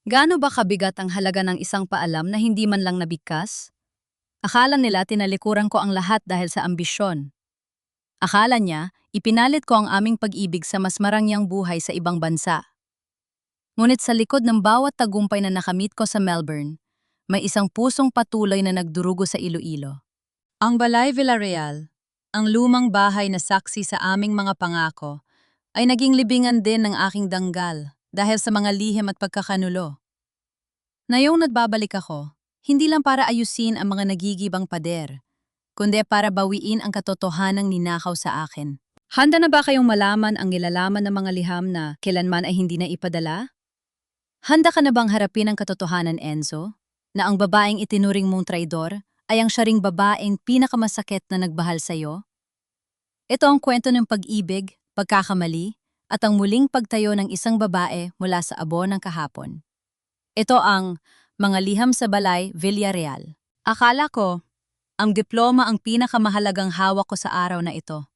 Gaano ba kabigat ang halaga ng isang paalam na hindi man lang nabigkas? Akala nila tinalikuran ko ang lahat dahil sa ambisyon. Akala niya, ipinalit ko ang aming pag-ibig sa mas marangyang buhay sa ibang bansa. Ngunit sa likod ng bawat tagumpay na nakamit ko sa Melbourne, may isang pusong patuloy na nagdurugo sa Iloilo. Ang Balay Villarreal, ang lumang bahay na saksi sa aming mga pangako, ay naging libingan din ng aking danggal dahil sa mga lihim at pagkakanulo. Ngayong nagbabalik ako, hindi lang para ayusin ang mga nagigibang pader, kundi para bawiin ang katotohanang ninakaw sa akin. Handa na ba kayong malaman ang nilalaman ng mga liham na kailanman ay hindi na ipadala? Handa ka na bang harapin ang katotohanan, Enzo? Na ang babaeng itinuring mong traidor ay ang siya ring babaeng pinakamasakit na nagbahal sa'yo? Ito ang kwento ng pag-ibig, pagkakamali, at ang muling pagtayo ng isang babae mula sa abo ng kahapon. Ito ang Mga Liham sa Balay, Villarreal. Akala ko, ang diploma ang pinakamahalagang hawak ko sa araw na ito.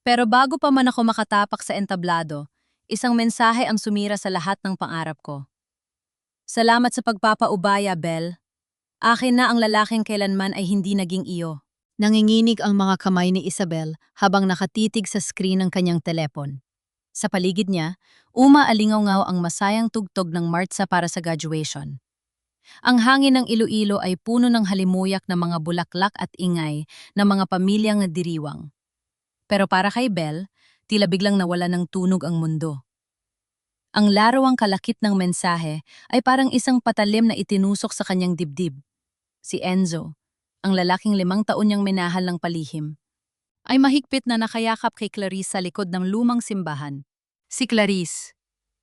Pero bago pa man ako makatapak sa entablado, isang mensahe ang sumira sa lahat ng pangarap ko. Salamat sa pagpapaubaya, Belle. Akin na ang lalaking kailanman ay hindi naging iyo. Nanginginig ang mga kamay ni Isabel habang nakatitig sa screen ng kanyang telepon. Sa paligid niya, umaalingaw-ngaw ang masayang tugtog ng martsa para sa graduation. Ang hangin ng Iloilo ay puno ng halimuyak na mga bulaklak at ingay ng mga pamilyang nadiriwang. Pero para kay Belle, tila biglang nawala ng tunog ang mundo. Ang larawang kalakip ng mensahe ay parang isang patalim na itinusok sa kanyang dibdib. Si Enzo, ang lalaking 5 taon niyang minahal ng palihim, ay mahigpit na nakayakap kay Clarice sa likod ng lumang simbahan. Si Clarice,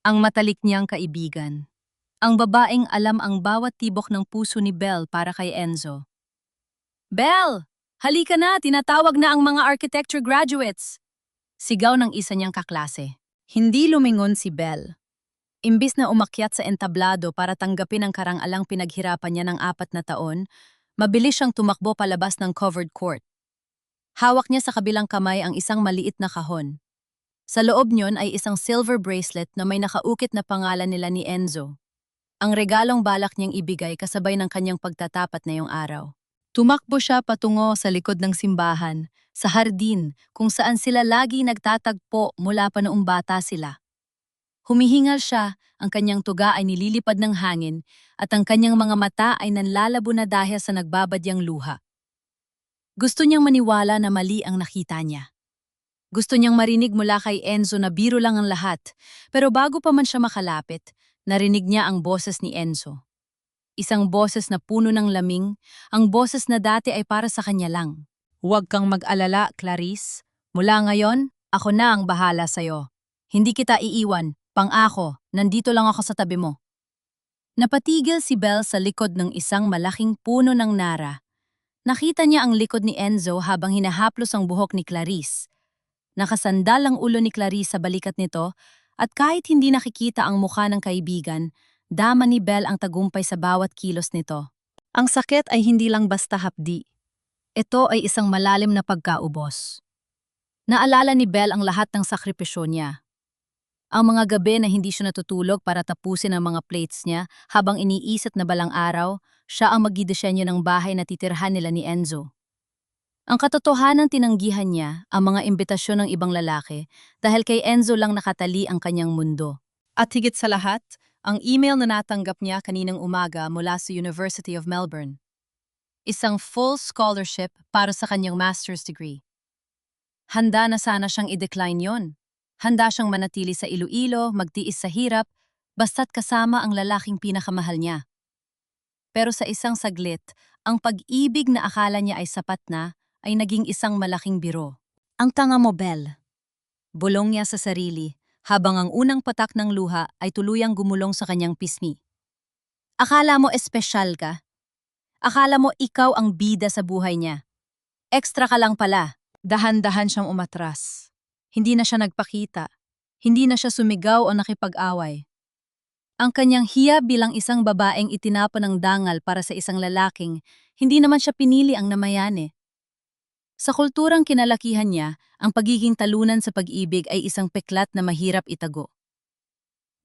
ang matalik niyang kaibigan. Ang babaeng alam ang bawat tibok ng puso ni Belle para kay Enzo. Belle! Halika na! Tinatawag na ang mga architecture graduates! Sigaw ng isa niyang kaklase. Hindi lumingon si Belle. Imbis na umakyat sa entablado para tanggapin ang karangalang pinaghirapan niya ng 4 na taon, mabilis siyang tumakbo palabas ng covered court. Hawak niya sa kabilang kamay ang isang maliit na kahon. Sa loob niyon ay isang silver bracelet na may nakaukit na pangalan nila ni Enzo. Ang regalong balak niyang ibigay kasabay ng kanyang pagtatapat na yung araw. Tumakbo siya patungo sa likod ng simbahan, sa hardin kung saan sila lagi nagtatagpo mula pa noong bata sila. Humihingal siya, ang kanyang tuga ay nililipad ng hangin, at ang kanyang mga mata ay nanlalabo na dahil sa nagbabadyang luha. Gusto niyang maniwala na mali ang nakita niya. Gusto niyang marinig mula kay Enzo na biro lang ang lahat, pero bago pa man siya makalapit, narinig niya ang boses ni Enzo. Isang boses na puno ng laming, ang boses na dati ay para sa kanya lang. Huwag kang mag-alala, Clarice. Mula ngayon, ako na ang bahala sa'yo. Hindi kita iiwan, pang-ako, nandito lang ako sa tabi mo. Napatigil si Belle sa likod ng isang malaking puno ng nara. Nakita niya ang likod ni Enzo habang hinahaplos ang buhok ni Clarice. Nakasandal ang ulo ni Clarice sa balikat nito at kahit hindi nakikita ang mukha ng kaibigan, dama ni Belle ang tagumpay sa bawat kilos nito. Ang sakit ay hindi lang basta hapdi. Ito ay isang malalim na pagkaubos. Naalala ni Belle ang lahat ng sakripisyo niya. Ang mga gabi na hindi siya natutulog para tapusin ang mga plates niya habang iniisip na balang araw, siya ang magdidisenyo ng bahay na titirhan nila ni Enzo. Ang katotohanan tinanggihan niya ang mga imbitasyon ng ibang lalaki dahil kay Enzo lang nakatali ang kanyang mundo. At higit sa lahat, ang email na natanggap niya kaninang umaga mula sa University of Melbourne. Isang full scholarship para sa kanyang master's degree. Handa na sana siyang i-decline yon. Handa siyang manatili sa Iloilo, magtiis sa hirap, basta't kasama ang lalaking pinakamahal niya. Pero sa isang saglit, ang pag-ibig na akala niya ay sapat na, ay naging isang malaking biro. Ang tanga mo, Belle. Bulong niya sa sarili, habang ang unang patak ng luha ay tuluyang gumulong sa kanyang pisngi. Akala mo espesyal ka? Akala mo ikaw ang bida sa buhay niya? Ekstra ka lang pala. Dahan-dahan siyang umatras. Hindi na siya nagpakita. Hindi na siya sumigaw o nakipag-away. Ang kanyang hiya bilang isang babaeng itinapon ng dangal para sa isang lalaking, hindi naman siya pinili ang namayani. Sa kulturang kinalakihan niya, ang pagiging talunan sa pag-ibig ay isang peklat na mahirap itago.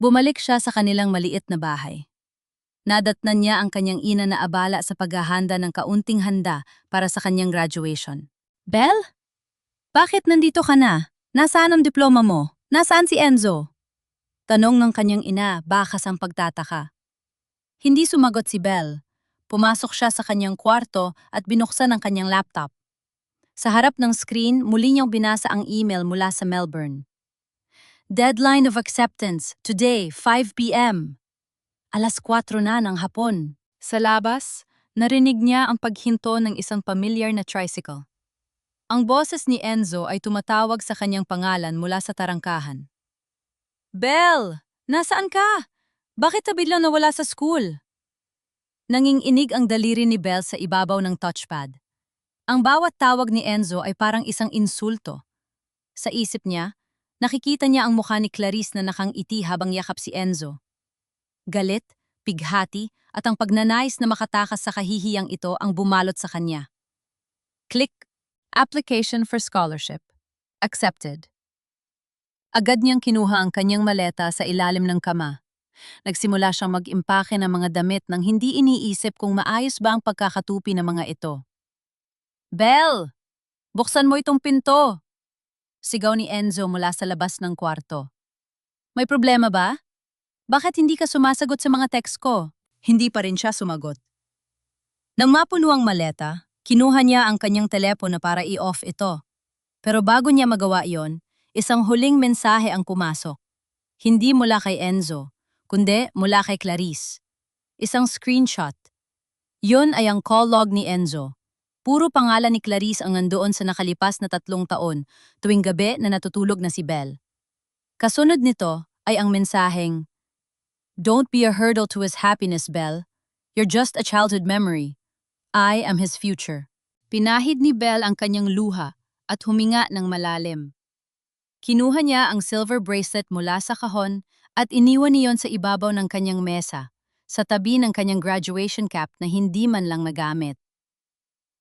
Bumalik siya sa kanilang maliit na bahay. Nadatnan niya ang kanyang ina na abala sa paghahanda ng kaunting handa para sa kanyang graduation. Belle? Bakit nandito ka na? Nasaan ang diploma mo? Nasaan si Enzo? Tanong ng kanyang ina, bakas ang pagtataka. Hindi sumagot si Belle. Pumasok siya sa kanyang kwarto at binuksan ang kanyang laptop. Sa harap ng screen, muli niyang binasa ang email mula sa Melbourne. Deadline of acceptance, today, 5 p.m. Alas 4 na ng hapon. Sa labas, narinig niya ang paghinto ng isang familiar na tricycle. Ang boses ni Enzo ay tumatawag sa kanyang pangalan mula sa tarangkahan. Belle! Nasaan ka? Bakit ka biglang nawala sa school? Nanginginig ang daliri ni Belle sa ibabaw ng touchpad. Ang bawat tawag ni Enzo ay parang isang insulto. Sa isip niya, nakikita niya ang mukha ni Clarice na nakangiti habang yakap si Enzo. Galit, pighati, at ang pagnanais na makatakas sa kahihiyang ito ang bumalot sa kanya. Click. Application for scholarship. Accepted. Agad niyang kinuha ang kanyang maleta sa ilalim ng kama. Nagsimula siyang mag-impake ng mga damit nang hindi iniisip kung maayos ba ang pagkakatupi ng mga ito. Belle! Buksan mo itong pinto! Sigaw ni Enzo mula sa labas ng kwarto. May problema ba? Bakit hindi ka sumasagot sa mga text ko? Hindi pa rin siya sumagot. Nang mapuno ang maleta, kinuha niya ang kanyang telepono para i-off ito. Pero bago niya magawa iyon, isang huling mensahe ang pumasok. Hindi mula kay Enzo, kundi mula kay Clarice. Isang screenshot. Yun ay ang call log ni Enzo. Puro pangalan ni Clarice ang nandoon sa nakalipas na 3 taon, tuwing gabi na natutulog na si Belle. Kasunod nito ay ang mensaheng, "Don't be a hurdle to his happiness, Belle. You're just a childhood memory. I am his future." Pinahid ni Belle ang kanyang luha at huminga ng malalim. Kinuha niya ang silver bracelet mula sa kahon at iniwan niyon sa ibabaw ng kanyang mesa, sa tabi ng kanyang graduation cap na hindi man lang nagamit.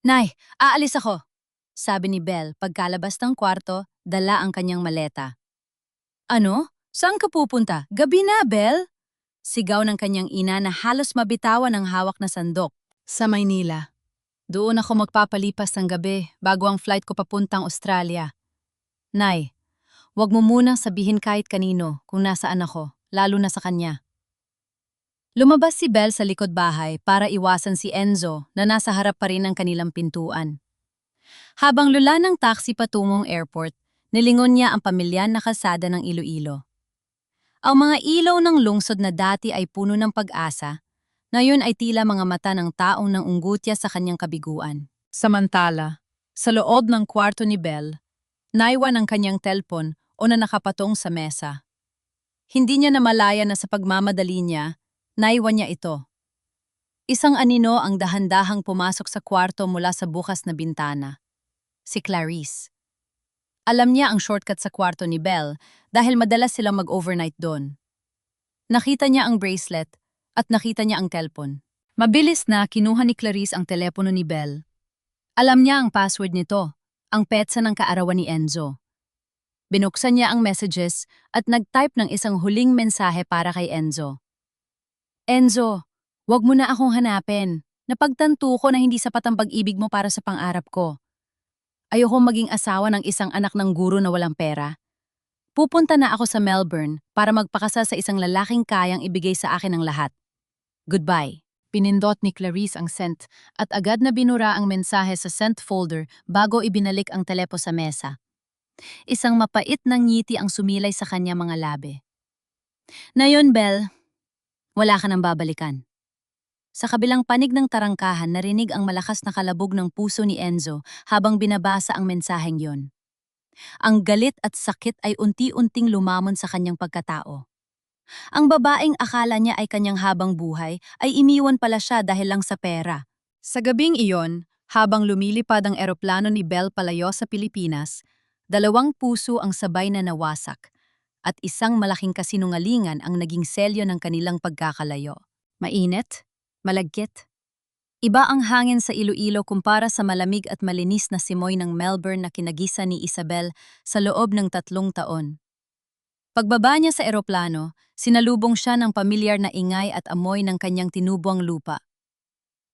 Nay, aalis ako, sabi ni Belle pagkalabas ng kwarto, dala ang kanyang maleta. Ano? Saan ka pupunta? Gabi na, Belle? Sigaw ng kanyang ina na halos mabitawan ang hawak na sandok. Sa Maynila. Doon ako magpapalipas ng gabi bago ang flight ko papuntang Australia. Nay, wag mo munang sabihin kahit kanino kung nasaan ako, lalo na sa kanya. Lumabas si Belle sa likod bahay para iwasan si Enzo na nasa harap pa rin ng kanilang pintuan. Habang lula ng taxi patungong airport, nilingon niya ang pamilyan na kalsada ng Iloilo. Ang mga ilaw ng lungsod na dati ay puno ng pag-asa, ngayon ay tila mga mata ng taong nang unggutya sa kanyang kabiguan. Samantala, sa loob ng kwarto ni Belle, naiwan ang kanyang telpon o na nakapatong sa mesa. Hindi niya namalaya na sa pagmamadali niya, naiwan niya ito. Isang anino ang dahan-dahang pumasok sa kwarto mula sa bukas na bintana. Si Clarice. Alam niya ang shortcut sa kwarto ni Belle dahil madalas silang mag-overnight doon. Nakita niya ang bracelet at nakita niya ang telpon. Mabilis na kinuha ni Clarice ang telepono ni Belle. Alam niya ang password nito, ang petsa ng kaarawan ni Enzo. Binuksan niya ang messages at nag-type ng isang huling mensahe para kay Enzo. Enzo, wag mo na akong hanapin. Napagtanto ko na hindi sapat ang pag-ibig mo para sa pang-arap ko. Ayokong maging asawa ng isang anak ng guro na walang pera. Pupunta na ako sa Melbourne para magpakasal sa isang lalaking kayang ibigay sa akin ang lahat. Goodbye. Pinindot ni Clarice ang sent at agad na binura ang mensahe sa sent folder bago ibinalik ang telepo sa mesa. Isang mapait na ngiti ang sumilay sa kanya mga labi. Ngayon, Belle, wala ka nang babalikan. Sa kabilang panig ng tarangkahan, narinig ang malakas na kalabog ng puso ni Enzo habang binabasa ang mensaheng yon. Ang galit at sakit ay unti-unting lumamon sa kanyang pagkatao. Ang babaeng akala niya ay kanyang habang buhay ay iniwan pala siya dahil lang sa pera. Sa gabing iyon, habang lumilipad ang eroplano ni Belle palayo sa Pilipinas, 2 puso ang sabay na nawasak at isang malaking kasinungalingan ang naging selyo ng kanilang pagkakalayo. Mainit, malagkit. Iba ang hangin sa Iloilo kumpara sa malamig at malinis na simoy ng Melbourne na kinagisa ni Isabel sa loob ng 3 taon. Pagbaba niya sa eroplano, sinalubong siya ng pamilyar na ingay at amoy ng kanyang tinubuang lupa.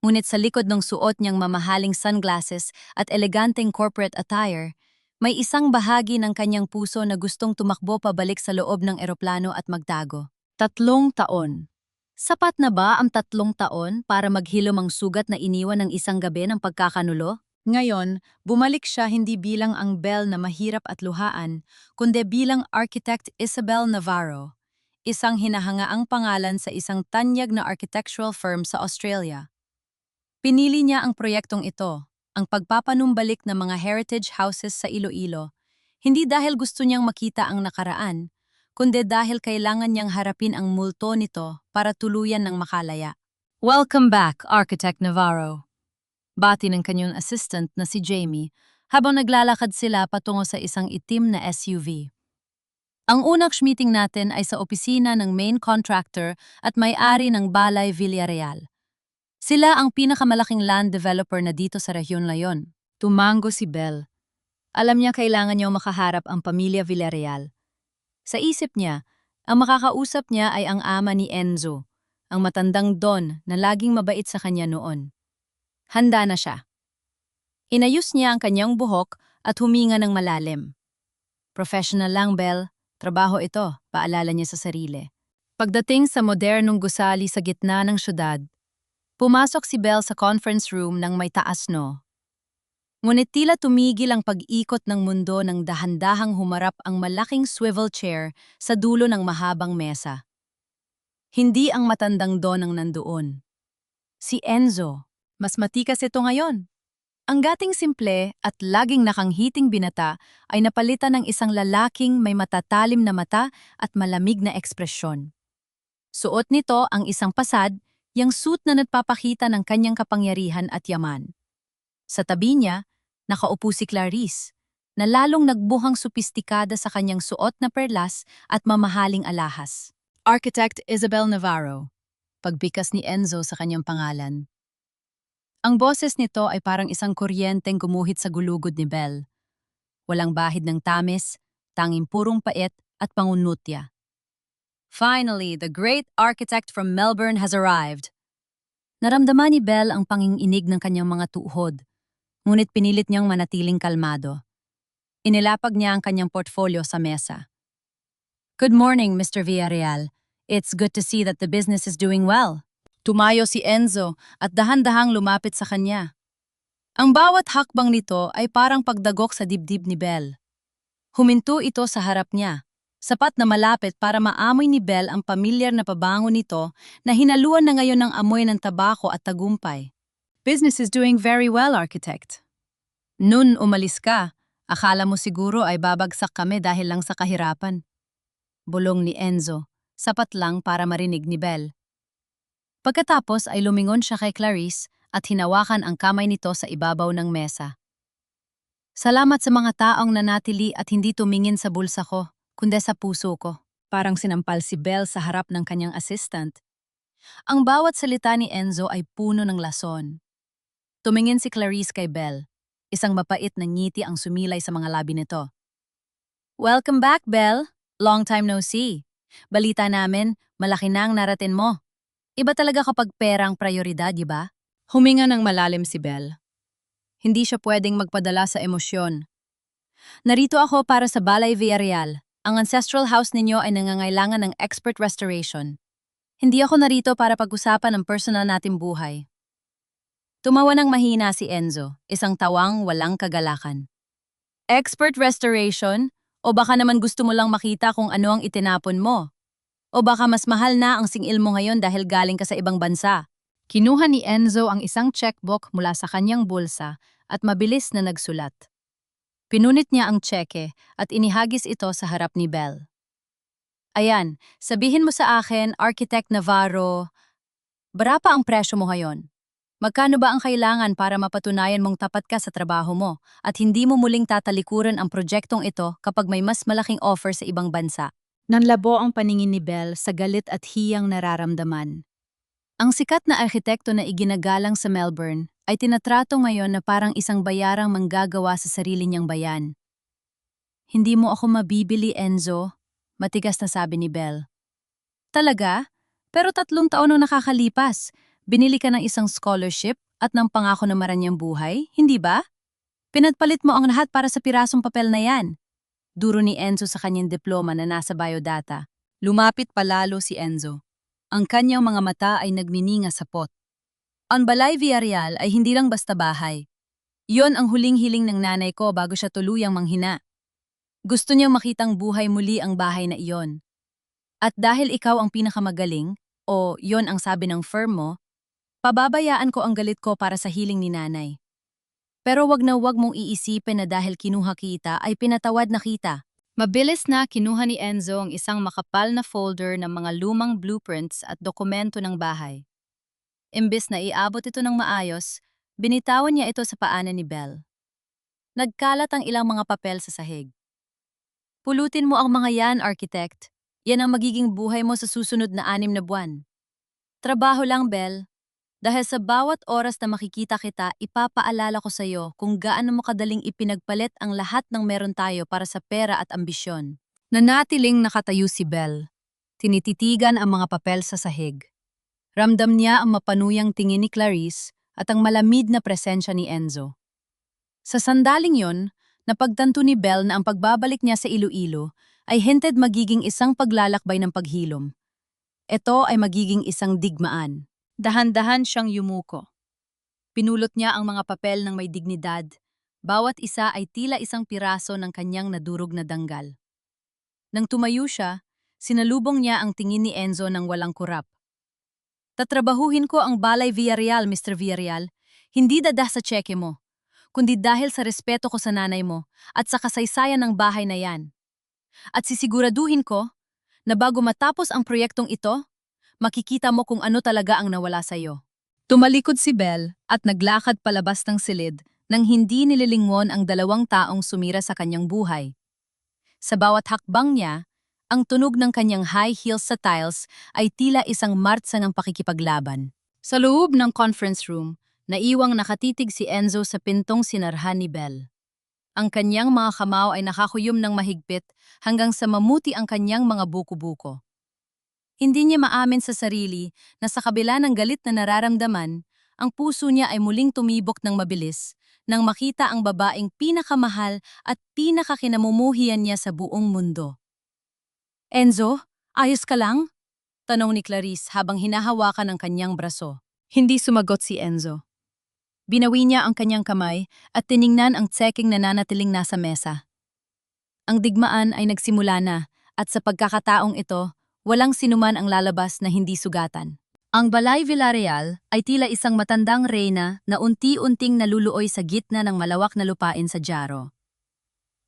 Ngunit sa likod ng suot niyang mamahaling sunglasses at eleganteng corporate attire, may isang bahagi ng kanyang puso na gustong tumakbo pabalik sa loob ng eroplano at magtago. 3 taon. Sapat na ba ang 3 taon para maghilom ang sugat na iniwan ng isang gabi ng pagkakanulo? Ngayon, bumalik siya hindi bilang ang Belle na mahirap at luhaan, kundi bilang Architect Isabel Navarro, isang hinahangaang pangalan sa isang tanyag na architectural firm sa Australia. Pinili niya ang proyektong ito, ang pagpapanumbalik ng mga heritage houses sa Iloilo, hindi dahil gusto niyang makita ang nakaraan, kundi dahil kailangan niyang harapin ang multo nito para tuluyan ng makalaya. Welcome back, Architect Navarro. Bati ng kanyang assistant na si Jamie habang naglalakad sila patungo sa isang itim na SUV. Ang unang meeting natin ay sa opisina ng main contractor at may-ari ng Balay Villarreal. Sila ang pinakamalaking land developer na dito sa rehiyon na yon. Tumango si Belle. Alam niya kailangan niyang makaharap ang pamilya Villarreal. Sa isip niya, ang makakausap niya ay ang ama ni Enzo, ang matandang Don na laging mabait sa kanya noon. Handa na siya. Inayos niya ang kanyang buhok at huminga ng malalim. Professional lang, Belle. Trabaho ito, paalala niya sa sarili. Pagdating sa modernong gusali sa gitna ng syudad, pumasok si Belle sa conference room ng may taas no. Ngunit tila tumigil ang pag-ikot ng mundo nang dahan-dahang humarap ang malaking swivel chair sa dulo ng mahabang mesa. Hindi ang matandang Don ang nandoon. Si Enzo. Mas matikas ito ngayon. Ang gating simple at laging nakanghiting binata ay napalitan ng isang lalaking may matatalim na mata at malamig na ekspresyon. Suot nito ang isang pasad, yang suit na nagpapakita ng kanyang kapangyarihan at yaman. Sa tabi niya, nakaupo si Clarice, na lalong nagbuhang sopistikada sa kanyang suot na perlas at mamahaling alahas. Architect Isabel Navarro. Pagbikas ni Enzo sa kanyang pangalan. Ang boses nito ay parang isang kuryenteng gumuhit sa gulugod ni Belle. Walang bahid ng tamis, tanging purong pait at pangunutya. Finally, the great architect from Melbourne has arrived. Naramdaman ni Belle ang panginginig ng kanyang mga tuhod, ngunit pinilit niyang manatiling kalmado. Inilapag niya ang kanyang portfolio sa mesa. Good morning, Mr. Villarreal. It's good to see that the business is doing well. Tumayo si Enzo at dahan-dahang lumapit sa kanya. Ang bawat hakbang nito ay parang pagdagok sa dibdib ni Belle. Huminto ito sa harap niya, sapat na malapit para maamoy ni Belle ang pamilyar na pabango nito na hinaluan na ngayon ng amoy ng tabako at tagumpay. Business is doing very well, Architect. Noon umalis ka, akala mo siguro ay babagsak kami dahil lang sa kahirapan. Bulong ni Enzo, sapat lang para marinig ni Belle. Pagkatapos ay lumingon siya kay Clarice at hinawakan ang kamay nito sa ibabaw ng mesa. Salamat sa mga taong nanatili at hindi tumingin sa bulsa ko, kundi sa puso ko. Parang sinampal si Belle sa harap ng kanyang assistant. Ang bawat salita ni Enzo ay puno ng lason. Tumingin si Clarice kay Belle. Isang mapait na ngiti ang sumilay sa mga labi nito. Welcome back, Belle. Long time no see. Balita namin, malaki na ang naratin mo. Iba talaga kapag pera ang prioridad, di ba? Huminga ng malalim si Belle. Hindi siya pwedeng magpadala sa emosyon. Narito ako para sa Balay Villarreal. Ang ancestral house ninyo ay nangangailangan ng expert restoration. Hindi ako narito para pag-usapan ang personal nating buhay. Tumawa ng mahina si Enzo, isang tawang walang kagalakan. Expert restoration? O baka naman gusto mo lang makita kung ano ang itinapon mo? O baka mas mahal na ang singil mo ngayon dahil galing ka sa ibang bansa? Kinuha ni Enzo ang isang checkbook mula sa kanyang bulsa at mabilis na nagsulat. Pinunit niya ang tseke at inihagis ito sa harap ni Belle. Ayan, sabihin mo sa akin, Architect Navarro, barapa ang presyo mo ngayon? Magkano ba ang kailangan para mapatunayan mong tapat ka sa trabaho mo at hindi mo muling tatalikuran ang projektong ito kapag may mas malaking offer sa ibang bansa? Nanlabo ang paningin ni Belle sa galit at hiyang nararamdaman. Ang sikat na arkitekto na iginagalang sa Melbourne ay tinatrato ngayon na parang isang bayarang manggagawa sa sarili niyang bayan. Hindi mo ako mabibili, Enzo. Matigas na sabi ni Belle. Talaga? Pero 3 taon ang nakakalipas. Binili ka ng isang scholarship at ng pangako na maranyang buhay, hindi ba? Pinagpalit mo ang lahat para sa pirasong papel na yan. Duro ni Enzo sa kanyang diploma na nasa biodata. Lumapit palalo si Enzo. Ang kanyang mga mata ay nagnininga sa pot. Ang Balay Villarreal ay hindi lang basta bahay. Iyon ang huling hiling ng nanay ko bago siya tuluyang manghina. Gusto niyang makitang buhay muli ang bahay na iyon. At dahil ikaw ang pinakamagaling, o yon ang sabi ng firm mo, pababayaan ko ang galit ko para sa hiling ni nanay. Pero wag na wag mong iisipin na dahil kinuha kita ay pinatawad na kita. Mabilis na kinuha ni Enzo ang isang makapal na folder ng mga lumang blueprints at dokumento ng bahay. Imbes na iabot ito ng maayos, binitawan niya ito sa paanan ni Belle. Nagkalat ang ilang mga papel sa sahig. Pulutin mo ang mga yan, architect. Yan ang magiging buhay mo sa susunod na 6 na buwan. Trabaho lang, Belle. Dahil sa bawat oras na makikita kita, ipapaalala ko sa iyo kung gaano mo kadaling ipinagpalit ang lahat ng meron tayo para sa pera at ambisyon. Nanatiling nakatayo si Belle. Tinititigan ang mga papel sa sahig. Ramdam niya ang mapanuyang tingin ni Clarice at ang malamig na presensya ni Enzo. Sa sandaling yon, napagtanto ni Belle na ang pagbabalik niya sa Iloilo ay hinted magiging isang paglalakbay ng paghilom. Ito ay magiging isang digmaan. Dahan-dahan siyang yumuko. Pinulot niya ang mga papel ng may dignidad. Bawat isa ay tila isang piraso ng kanyang nadurog na danggal. Nang tumayo siya, sinalubong niya ang tingin ni Enzo ng walang kurap. Tatrabahuhin ko ang Balay Villarreal, Mr. Villarreal, hindi dadah sa tseke mo, kundi dahil sa respeto ko sa nanay mo at sa kasaysayan ng bahay na yan. At sisiguraduhin ko na bago matapos ang proyektong ito, makikita mo kung ano talaga ang nawala sa iyo. Tumalikod si Belle at naglakad palabas ng silid nang hindi nililingon ang 2 taong sumira sa kanyang buhay. Sa bawat hakbang niya, ang tunog ng kanyang high heels sa tiles ay tila isang martsa ng pakikipaglaban. Sa loob ng conference room, naiwang nakatitig si Enzo sa pintong sinarhan ni Belle. Ang kanyang mga kamao ay nakakuyom ng mahigpit hanggang sa mamuti ang kanyang mga buko-buko. Hindi niya maamin sa sarili na sa kabila ng galit na nararamdaman, ang puso niya ay muling tumibok ng mabilis nang makita ang babaeng pinakamahal at pinakakinamumuhian niya sa buong mundo. Enzo, ayos ka lang? Tanong ni Clarice habang hinahawakan ang kanyang braso. Hindi sumagot si Enzo. Binawi niya ang kanyang kamay at tiningnan ang tseking nananatiling nasa mesa. Ang digmaan ay nagsimula na at sa pagkakataong ito, walang sinuman ang lalabas na hindi sugatan. Ang Balay Villarreal ay tila isang matandang reyna na unti-unting naluluoy sa gitna ng malawak na lupain sa Jaro.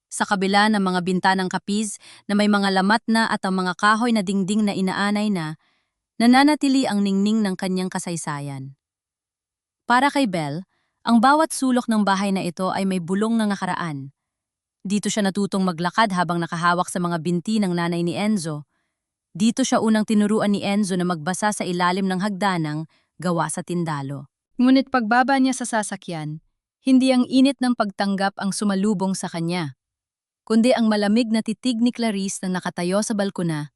Sa kabila ng mga bintanang kapiz na may mga lamat na at ang mga kahoy na dingding na inaanay na, nananatili ang ningning ng kanyang kasaysayan. Para kay Belle, ang bawat sulok ng bahay na ito ay may bulong na nakaraan. Dito siya natutong maglakad habang nakahawak sa mga binti ng nanay ni Enzo. Dito siya unang tinuruan ni Enzo na magbasa sa ilalim ng hagdanang gawa sa tindalo. Ngunit pagbaba niya sa sasakyan, hindi ang init ng pagtanggap ang sumalubong sa kanya, kundi ang malamig na titig ni Clarice na nakatayo sa balkona,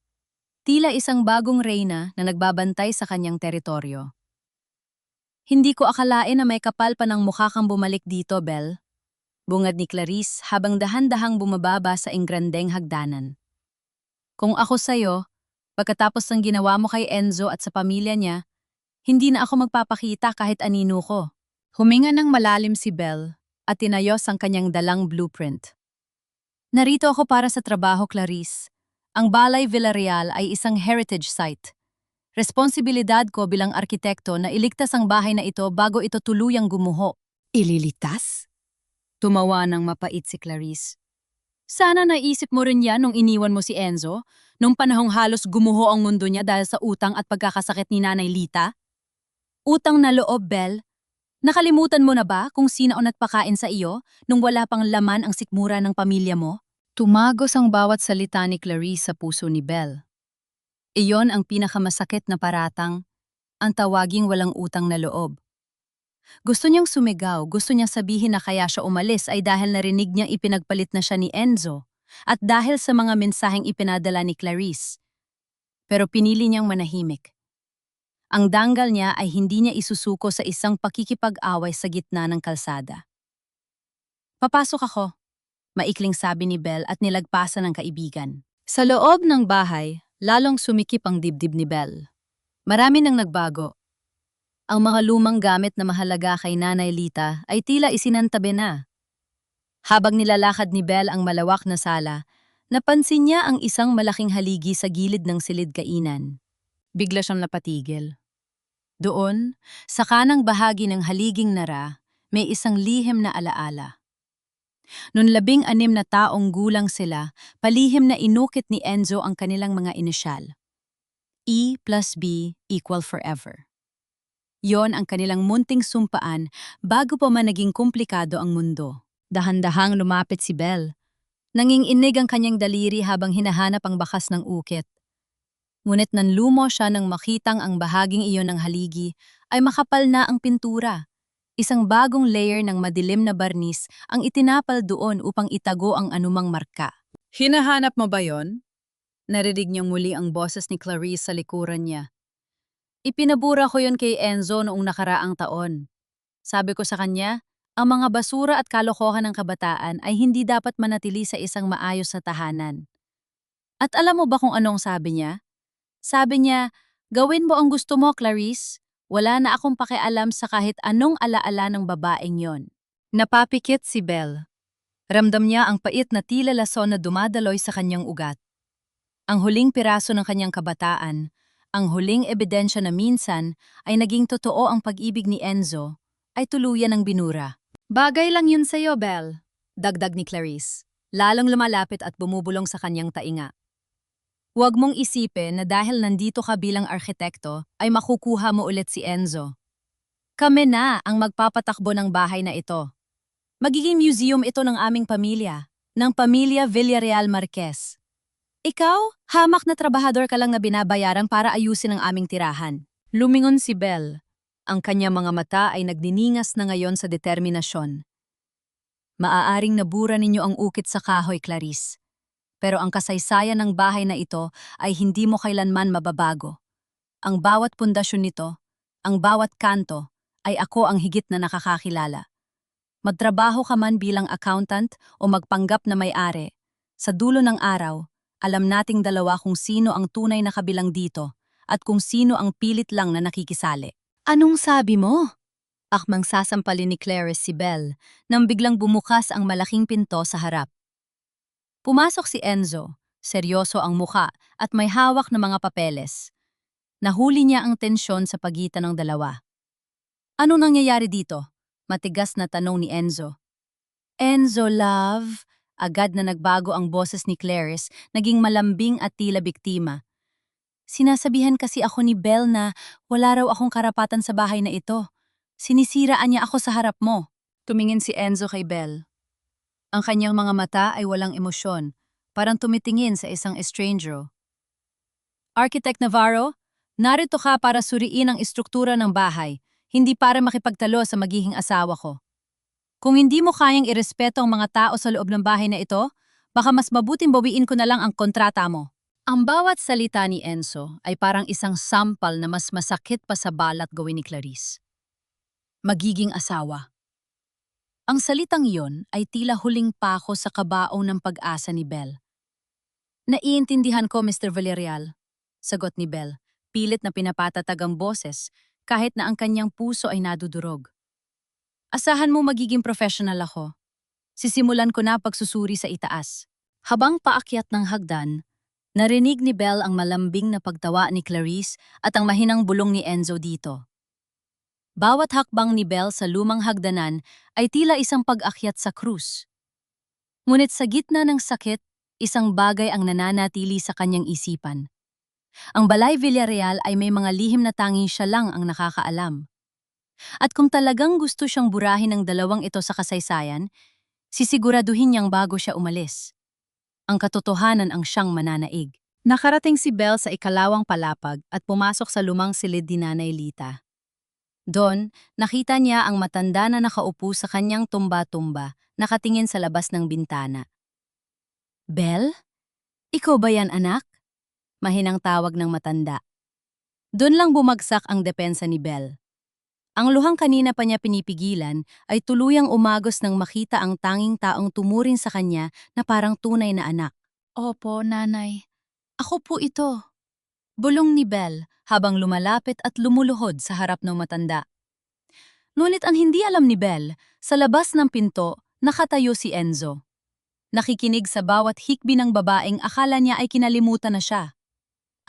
tila isang bagong reyna na nagbabantay sa kanyang teritoryo. Hindi ko akalain na may kapal pa ng mukha kang bumalik dito, Belle. Bungad ni Clarice habang dahan-dahang bumababa sa ingrandeng hagdanan. Kung ako sa'yo, pagkatapos ng ginawa mo kay Enzo at sa pamilya niya, hindi na ako magpapakita kahit anino ko. Huminga ng malalim si Belle at tinayos ang kanyang dalang blueprint. Narito ako para sa trabaho, Clarice. Ang Balay Villarreal ay isang heritage site. Responsibilidad ko bilang arkitekto na iligtas ang bahay na ito bago ito tuluyang gumuho. Ililitas? Tumawa ng mapait si Clarice. Sana naisip mo rin yan nung iniwan mo si Enzo, nung panahong halos gumuho ang mundo niya dahil sa utang at pagkakasakit ni Nanay Lita. Utang na loob, Belle. Nakalimutan mo na ba kung sino ang nagpakain sa iyo nung wala pang laman ang sikmura ng pamilya mo? Tumagos ang bawat salita ni Clarice sa puso ni Belle. Iyon ang pinakamasakit na paratang, ang tawaging walang utang na loob. Gusto niyang sumigaw, gusto niyang sabihin na kaya siya umalis ay dahil narinig niyang ipinagpalit na siya ni Enzo. at dahil sa mga mensaheng ipinadala ni Clarice. Pero pinili niyang manahimik. Ang danggal niya ay hindi niya isusuko sa isang pakikipag-away sa gitna ng kalsada. Papasok ako, maikling sabi ni Belle at nilagpasan ng kaibigan. Sa loob ng bahay, lalong sumikip ang dibdib ni Belle. Marami nang nagbago. Ang mga lumang gamit na mahalaga kay Nanay Lita ay tila isinantabi na. Habang nilalakad ni Belle ang malawak na sala, napansin niya ang isang malaking haligi sa gilid ng silid-kainan. Bigla siyang napatigil. Doon, sa kanang bahagi ng haliging nara, may isang lihim na alaala. Noon 16 na taong gulang sila, palihim na inukit ni Enzo ang kanilang mga inisyal. E plus B equal forever. Yon ang kanilang munting sumpaan bago pa man naging komplikado ang mundo. Dahan-dahang lumapit si Belle. Nanginginig ang kanyang daliri habang hinahanap ang bakas ng ukit. Ngunit nanlumo siya nang makitang ang bahaging iyon ng haligi ay makapal na ang pintura. Isang bagong layer ng madilim na barnis ang itinapal doon upang itago ang anumang marka. Hinahanap mo ba yon? Narinig niyang muli ang boses ni Clarice sa likuran niya. Ipinabura ko yon kay Enzo noong nakaraang taon. Sabi ko sa kanya, ang mga basura at kalokohan ng kabataan ay hindi dapat manatili sa isang maayos na tahanan. At alam mo ba kung anong sabi niya? Sabi niya, gawin mo ang gusto mo, Clarice. Wala na akong pakialam sa kahit anong alaala ng babaeng yon. Napapikit si Belle. Ramdam niya ang pait na tila lason na dumadaloy sa kanyang ugat. Ang huling piraso ng kanyang kabataan, ang huling ebidensya na minsan ay naging totoo ang pag-ibig ni Enzo, ay tuluyan ng binura. Bagay lang yun sa'yo, Belle, dagdag ni Clarice, lalong lumalapit at bumubulong sa kanyang tainga. Huwag mong isipin na dahil nandito ka bilang arkitekto ay makukuha mo ulit si Enzo. Kami na ang magpapatakbo ng bahay na ito. Magiging museum ito ng aming pamilya, ng pamilya Villarreal Marquez. Ikaw, hamak na trabahador ka lang na binabayaran para ayusin ang aming tirahan. Lumingon si Belle. Ang kanya mga mata ay nagdiningas na ngayon sa determinasyon. Maaaring nabura ninyo ang ukit sa kahoy, Clarice. Pero ang kasaysayan ng bahay na ito ay hindi mo kailanman mababago. Ang bawat pundasyon nito, ang bawat kanto, ay ako ang higit na nakakakilala. Magtrabaho ka man bilang accountant o magpanggap na may-ari, sa dulo ng araw, alam nating dalawa kung sino ang tunay na kabilang dito at kung sino ang pilit lang na nakikisali. Anong sabi mo? Akmang sasampalin ni Clarice si Belle nang biglang bumukas ang malaking pinto sa harap. Pumasok si Enzo, seryoso ang muka at may hawak na mga papeles. Nahuli niya ang tensyon sa pagitan ng dalawa. Anong nangyayari dito? Matigas na tanong ni Enzo. Enzo, love. Agad na nagbago ang boses ni Clarice, naging malambing at tila biktima. Sinasabihan kasi ako ni Belle na wala raw akong karapatan sa bahay na ito. Sinisiraan niya ako sa harap mo. Tumingin si Enzo kay Belle. Ang kanyang mga mata ay walang emosyon, parang tumitingin sa isang estrangero. Architect Navarro, narito ka para suriin ang istruktura ng bahay, hindi para makipagtalo sa magiging asawa ko. Kung hindi mo kayang irespeto ang mga tao sa loob ng bahay na ito, baka mas mabuting bawiin ko na lang ang kontrata mo. Ang bawat salita ni Enzo ay parang isang sampal na mas masakit pa sa balat gawin ni Clarice. Magiging asawa. Ang salitang iyon ay tila huling pako sa kabaong ng pag-asa ni Belle. Naiintindihan ko, Mr. Villarreal, sagot ni Belle, pilit na pinapatatag ang boses kahit na ang kanyang puso ay nadudurog. Asahan mo magiging professional ako. Sisimulan ko na pagsusuri sa itaas. Habang paakyat ng hagdan, narinig ni Belle ang malambing na pagtawa ni Clarice at ang mahinang bulong ni Enzo dito. Bawat hakbang ni Belle sa lumang hagdanan ay tila isang pag-akyat sa krus. Ngunit sa gitna ng sakit, isang bagay ang nananatili sa kanyang isipan. Ang Balay Villarreal ay may mga lihim na tanging siya lang ang nakakaalam. At kung talagang gusto siyang burahin ng dalawang ito sa kasaysayan, sisiguraduhin niyang bago siya umalis. Ang katotohanan ang siyang mananaig. Nakarating si Belle sa ikalawang palapag at pumasok sa lumang silid ni Nanay Lita. Doon, nakita niya ang matanda na nakaupo sa kanyang tumba-tumba, nakatingin sa labas ng bintana. Belle? Ikaw ba yan, anak? Mahinang tawag ng matanda. Doon lang bumagsak ang depensa ni Belle. Ang luhang kanina pa niya pinipigilan ay tuluyang umagos nang makita ang tanging taong tumuring sa kanya na parang tunay na anak. Opo, nanay. Ako po ito. Bulong ni Belle habang lumalapit at lumuluhod sa harap ng matanda. Ngunit ang hindi alam ni Belle, sa labas ng pinto, nakatayo si Enzo. Nakikinig sa bawat hikbi ng babaeng akala niya ay kinalimutan na siya.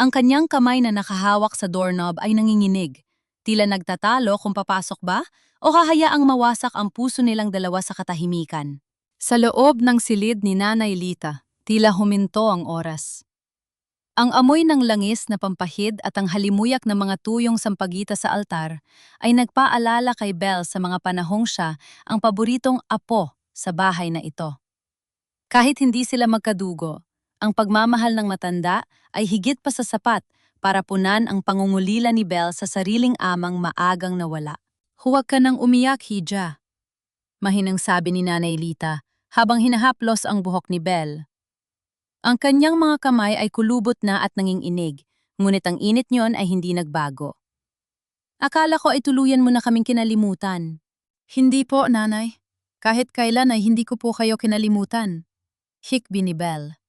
Ang kanyang kamay na nakahawak sa doorknob ay nanginginig. Tila nagtatalo kung papasok ba o hahayaang mawasak ang puso nilang dalawa sa katahimikan. Sa loob ng silid ni Nanay Lita, tila huminto ang oras. Ang amoy ng langis na pampahid at ang halimuyak ng mga tuyong sampagita sa altar ay nagpaalala kay Belle sa mga panahong siya ang paboritong apo sa bahay na ito. Kahit hindi sila magkadugo, ang pagmamahal ng matanda ay higit pa sa sapat para punan ang pangungulila ni Belle sa sariling amang maagang nawala. Huwag ka nang umiyak, Hija. Mahinang sabi ni Nanay Lita habang hinahaplos ang buhok ni Belle. Ang kanyang mga kamay ay kulubot na at nanginginig, ngunit ang init niyon ay hindi nagbago. Akala ko ay tuluyan mo na kaming kinalimutan. Hindi po, nanay. Kahit kailan ay hindi ko po kayo kinalimutan. Hikbi ni Belle.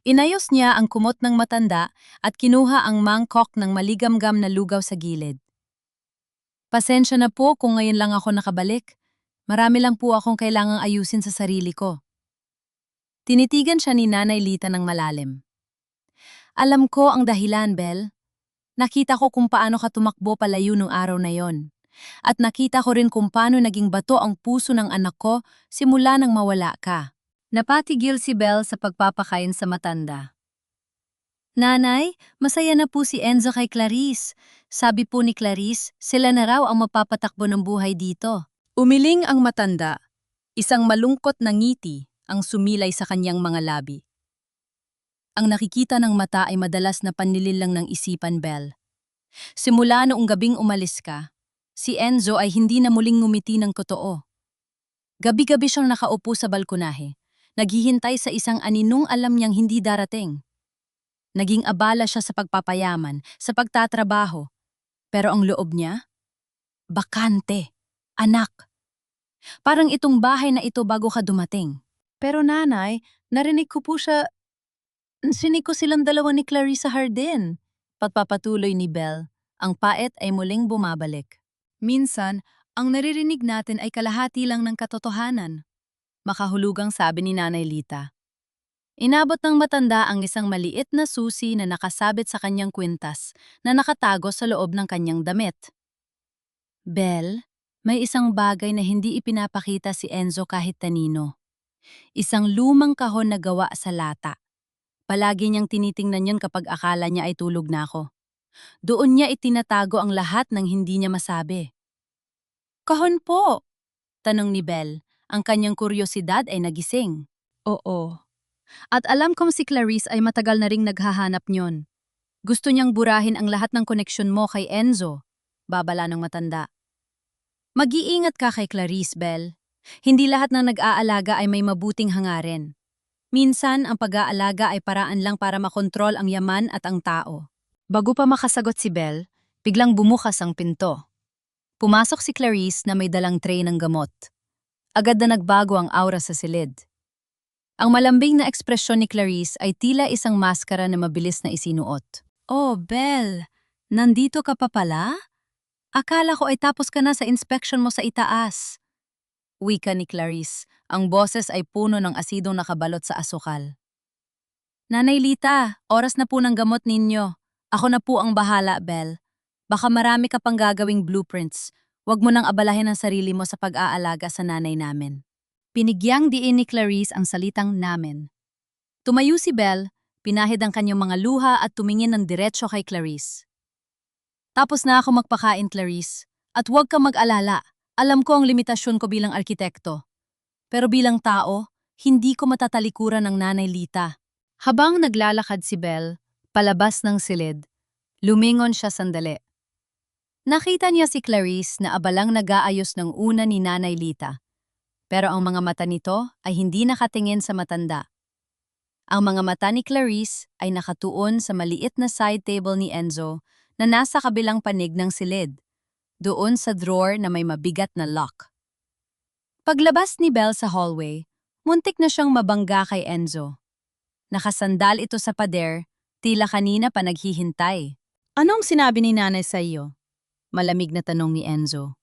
Inayos niya ang kumot ng matanda at kinuha ang mangkok ng maligamgam na lugaw sa gilid. Pasensya na po kung ngayon lang ako nakabalik. Marami lang po akong kailangang ayusin sa sarili ko. Tinitigan siya ni Nanay Lita ng malalim. Alam ko ang dahilan, Belle. Nakita ko kung paano ka tumakbo palayo nung araw na yon. At nakita ko rin kung paano naging bato ang puso ng anak ko simula nang mawala ka. Napatigil si Belle sa pagpapakain sa matanda. Nanay, masaya na po si Enzo kay Clarice. Sabi po ni Clarice, sila na raw ang mapapatakbo ng buhay dito. Umiling ang matanda. Isang malungkot na ngiti ang sumilay sa kanyang mga labi. Ang nakikita ng mata ay madalas na panlililang ng isipan, Belle. Simula noong gabing umalis ka, si Enzo ay hindi na muling ngumiti ng totoo. Gabi-gabi siyang nakaupo sa balkonahe, naghihintay sa isang aninong alam niyang hindi darating. Naging abala siya sa pagpapayaman, sa pagtatrabaho. Pero ang loob niya? Bakante. Anak. Parang itong bahay na ito bago ka dumating. Pero nanay, narinig ko po siya. Sinig ko silang dalawa ni Clarice sa hardin. Pagpapatuloy ni Belle, ang pait ay muling bumabalik. Minsan, ang naririnig natin ay kalahati lang ng katotohanan. Makahulugang sabi ni Nanay Lita. Inabot ng matanda ang isang maliit na susi na nakasabit sa kanyang kwintas na nakatago sa loob ng kanyang damit. Belle, may isang bagay na hindi ipinapakita si Enzo kahit tanino. Isang lumang kahon na gawa sa lata. Palagi niyang tinitingnan yun kapag akala niya ay tulog na ako. Doon niya itinatago ang lahat ng hindi niya masabi. Kahon po! Tanong ni Belle. Ang kanyang kuryosidad ay nagising. Oo. At alam kong si Clarice ay matagal na ring naghahanap niyon. Gusto niyang burahin ang lahat ng koneksyon mo kay Enzo. Babala ng matanda. Mag-iingat ka kay Clarice, Belle. Hindi lahat ng nag-aalaga ay may mabuting hangarin. Minsan, ang pag-aalaga ay paraan lang para makontrol ang yaman at ang tao. Bago pa makasagot si Belle, biglang bumukas ang pinto. Pumasok si Clarice na may dalang tray ng gamot. Agad na nagbago ang aura sa silid. Ang malambing na ekspresyon ni Clarice ay tila isang maskara na mabilis na isinuot. Oh, Belle, nandito ka pa pala? Akala ko ay tapos ka na sa inspection mo sa itaas. Wika ni Clarice, ang boses ay puno ng asidong nakabalot sa asukal. Nanay Lita, oras na po ng gamot ninyo. Ako na po ang bahala, Belle. Baka marami ka pang gagawing blueprints. Huwag mo nang abalahin ang sarili mo sa pag-aalaga sa nanay namin. Pinigyang diin ni Clarice ang salitang namin. Tumayo si Belle, pinahid ang kanyang mga luha at tumingin ng diretsyo kay Clarice. Tapos na ako magpakain, Clarice. At huwag kang mag-alala. Alam ko ang limitasyon ko bilang arkitekto. Pero bilang tao, hindi ko matatalikuran ng Nanay Lita. Habang naglalakad si Belle, palabas ng silid, lumingon siya sandali. Nakita niya si Clarice na abalang nag-aayos ng una ni Nanay Lita. Pero ang mga mata nito ay hindi nakatingin sa matanda. Ang mga mata ni Clarice ay nakatuon sa maliit na side table ni Enzo na nasa kabilang panig ng silid, doon sa drawer na may mabigat na lock. Paglabas ni Belle sa hallway, muntik na siyang mabangga kay Enzo. Nakasandal ito sa pader, tila kanina pa naghihintay. Anong sinabi ni nanay sa iyo? Malamig na tanong ni Enzo.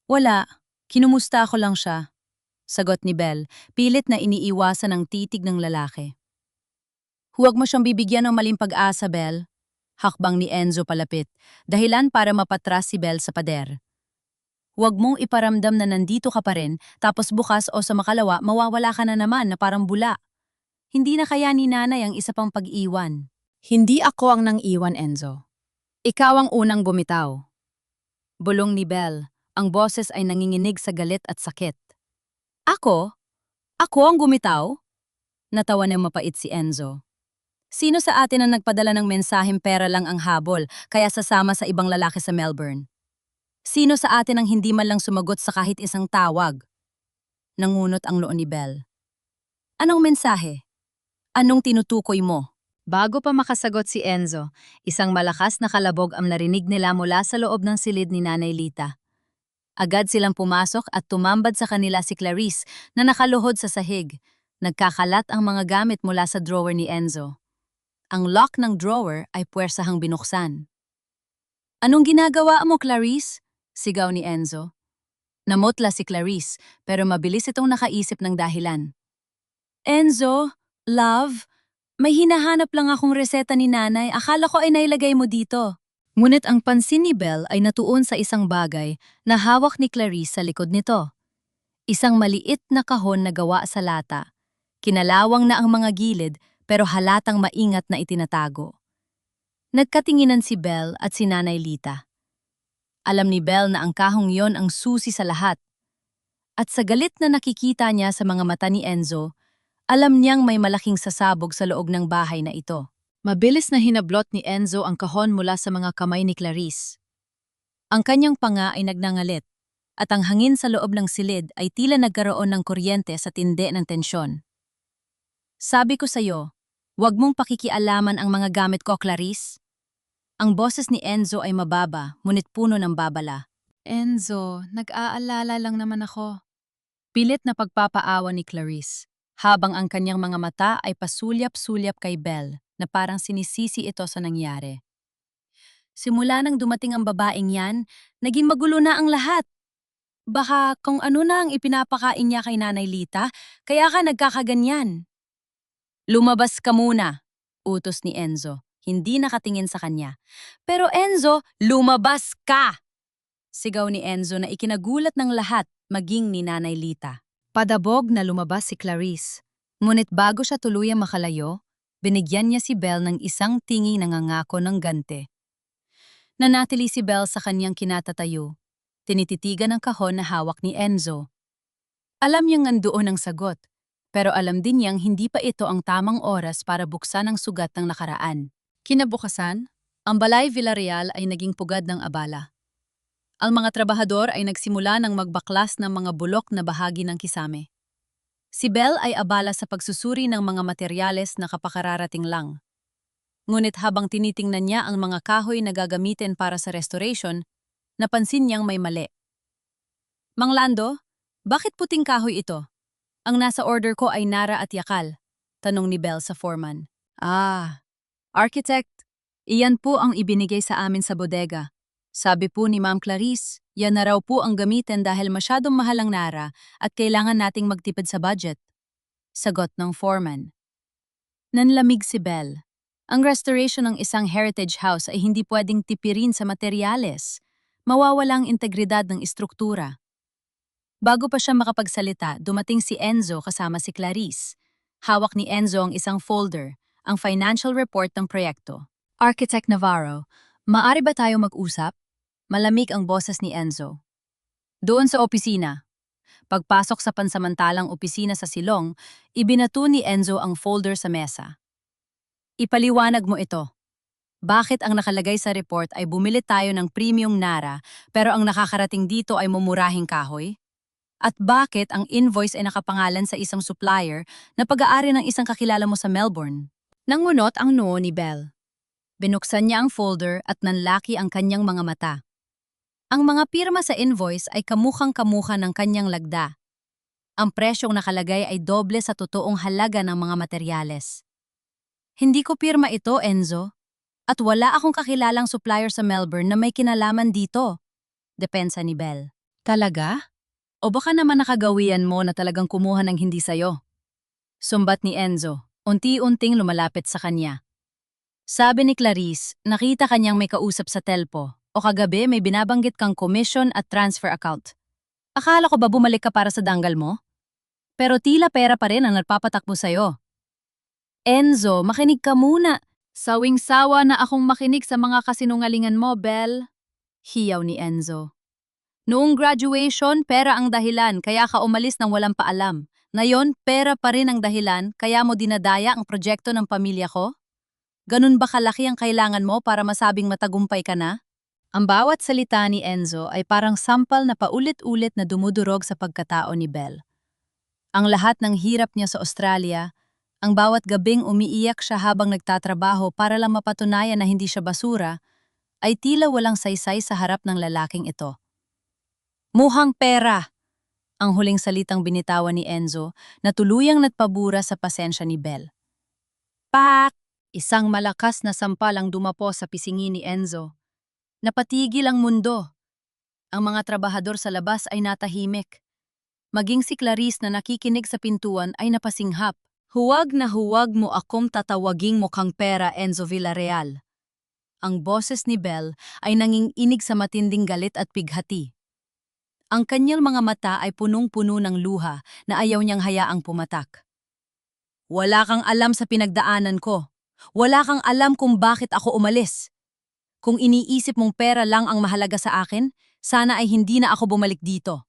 Wala, kinumusta ko lang siya. Sagot ni Belle, pilit na iniiwasan ang titig ng lalaki. Huwag mo siyang bibigyan ng maling pag-asa, Belle. Hakbang ni Enzo palapit, dahilan para mapatras si Belle sa pader. Huwag mong iparamdam na nandito ka pa rin, tapos bukas o sa makalawa mawawala ka na naman na parang bula. Hindi na kaya ni nanay ang isa pang pag-iwan. Hindi ako ang nang-iwan, Enzo. Ikaw ang unang bumitaw. Bulong ni Belle, ang boses ay nanginginig sa galit at sakit. Ako? Ako ang bumitaw? Natawa ng mapait si Enzo. Sino sa atin ang nagpadala ng mensaheng pera lang ang habol, kaya sasama sa ibang lalaki sa Melbourne? Sino sa atin ang hindi man lang sumagot sa kahit isang tawag? Nangunot ang noo ni Belle. Anong mensahe? Anong tinutukoy mo? Bago pa makasagot si Enzo, isang malakas na kalabog ang narinig nila mula sa loob ng silid ni Nanay Lita. Agad silang pumasok at tumambad sa kanila si Clarice na nakaluhod sa sahig. Nagkakalat ang mga gamit mula sa drawer ni Enzo. Ang lock ng drawer ay puwersahang binuksan. Anong ginagawa mo, Clarice? Sigaw ni Enzo. Namutla si Clarice, pero mabilis itong nakaisip ng dahilan. Enzo, love, may hinahanap lang akong reseta ni nanay. Akala ko ay nailagay mo dito. Ngunit ang pansin ni Belle ay natuon sa isang bagay na hawak ni Clarice sa likod nito. Isang maliit na kahon na gawa sa lata. Kinalawang na ang mga gilid pero halatang maingat na itinatago. Nagkatinginan si Belle at si Nanay Lita. Alam ni Belle na ang kahong yon ang susi sa lahat. At sa galit na nakikita niya sa mga mata ni Enzo, alam niyang may malaking sasabog sa loob ng bahay na ito. Mabilis na hinablot ni Enzo ang kahon mula sa mga kamay ni Clarice. Ang kanyang panga ay nagnangalit, at ang hangin sa loob ng silid ay tila nagkaroon ng kuryente sa tindi ng tensyon. Sabi ko sa'yo, huwag mong pakikialaman ang mga gamit ko, Clarice. Ang boses ni Enzo ay mababa, ngunit puno ng babala. Enzo, nag-aalala lang naman ako. Pilit na pagpapaawa ni Clarice, habang ang kanyang mga mata ay pasulyap-sulyap kay Belle na parang sinisisi ito sa nangyari. Simula nang dumating ang babaeng yan, naging magulo na ang lahat. Baka kung ano na ang ipinapakain niya kay Nanay Lita, kaya ka nagkakaganyan. Lumabas ka muna, utos ni Enzo, hindi nakatingin sa kanya. Pero Enzo, lumabas ka! Sigaw ni Enzo na ikinagulat ng lahat, maging ni Nanay Lita. Padabog na lumabas si Clarice. Ngunit bago siya tuluyang makalayo, binigyan niya si Belle ng isang tinging nangangako ng gante. Nanatili si Belle sa kanyang kinatatayo. Tinititigan ang kahon na hawak ni Enzo. Alam niyang nandoon ang sagot. Pero alam din niyang hindi pa ito ang tamang oras para buksan ang sugat ng nakaraan. Kinabukasan, ang Balay Villarreal ay naging pugad ng abala. Ang mga trabahador ay nagsimula ng magbaklas ng mga bulok na bahagi ng kisame. Si Belle ay abala sa pagsusuri ng mga materyales na kapakararating lang. Ngunit habang tinitingnan niya ang mga kahoy na gagamitin para sa restoration, napansin niyang may mali. Mang Lando, bakit puting kahoy ito? Ang nasa order ko ay nara at yakal, tanong ni Belle sa foreman. Architect, iyan po ang ibinigay sa amin sa bodega. Sabi po ni Ma'am Clarice, yan na raw po ang gamitin dahil masyadong mahal ang nara at kailangan nating magtipid sa budget. Sagot ng foreman. Nanlamig si Belle. Ang restoration ng isang heritage house ay hindi pwedeng tipirin sa materyales. Mawawala ang integridad ng istruktura. Bago pa siya makapagsalita, dumating si Enzo kasama si Clarice. Hawak ni Enzo ang isang folder, ang financial report ng proyekto. Architect Navarro, maari ba tayo mag-usap? Malamig ang boses ni Enzo. Doon sa opisina. Pagpasok sa pansamantalang opisina sa silong, ibinato ni Enzo ang folder sa mesa. Ipaliwanag mo ito. Bakit ang nakalagay sa report ay bumili tayo ng premium nara pero ang nakakarating dito ay mumurahing kahoy? At bakit ang invoice ay nakapangalan sa isang supplier na pag-aari ng isang kakilala mo sa Melbourne? Nangunot ang noo ni Belle. Binuksan niya ang folder at nanlaki ang kanyang mga mata. Ang mga pirma sa invoice ay kamukhang-kamukha ng kanyang lagda. Ang presyong nakalagay ay doble sa totoong halaga ng mga materyales. Hindi ko pirma ito, Enzo. At wala akong kakilalang supplier sa Melbourne na may kinalaman dito. Depensa ni Belle. Talaga? O baka naman nakagawian mo na talagang kumuha ng hindi sayo? Sumbat ni Enzo, unti-unting lumalapit sa kanya. Sabi ni Clarice, nakita kanyang may kausap sa telpo, o kagabi may binabanggit kang commission at transfer account. Akala ko ba bumalik ka para sa danggal mo? Pero tila pera pa rin ang nagpapatakbo sa'yo. Enzo, makinig ka muna. Sawing-sawa na akong makinig sa mga kasinungalingan mo, Belle. Hiyaw ni Enzo. Noong graduation, pera ang dahilan kaya ka umalis ng walang paalam. Ngayon, pera pa rin ang dahilan kaya mo dinadaya ang proyekto ng pamilya ko? Ganun ba kalaki ang kailangan mo para masabing matagumpay ka na? Ang bawat salita ni Enzo ay parang sampal na paulit-ulit na dumudurog sa pagkatao ni Belle. Ang lahat ng hirap niya sa Australia, ang bawat gabing umiiyak siya habang nagtatrabaho para lang mapatunayan na hindi siya basura, ay tila walang saysay sa harap ng lalaking ito. Muhang pera! Ang huling salitang binitawan ni Enzo na tuluyang nagpabura sa pasensya ni Belle. Pak! Isang malakas na sampal ang dumapo sa pisngi ni Enzo. Napatigil ang mundo. Ang mga trabahador sa labas ay natahimik. Maging si Clarice na nakikinig sa pintuan ay napasinghap. Huwag na huwag mo akong tatawaging mukhang pera, Enzo Villarreal. Ang boses ni Belle ay nanginginig sa matinding galit at pighati. Ang kanyang mga mata ay punong-puno ng luha na ayaw niyang hayaang pumatak. Wala kang alam sa pinagdaanan ko. Wala kang alam kung bakit ako umalis. Kung iniisip mong pera lang ang mahalaga sa akin, sana ay hindi na ako bumalik dito.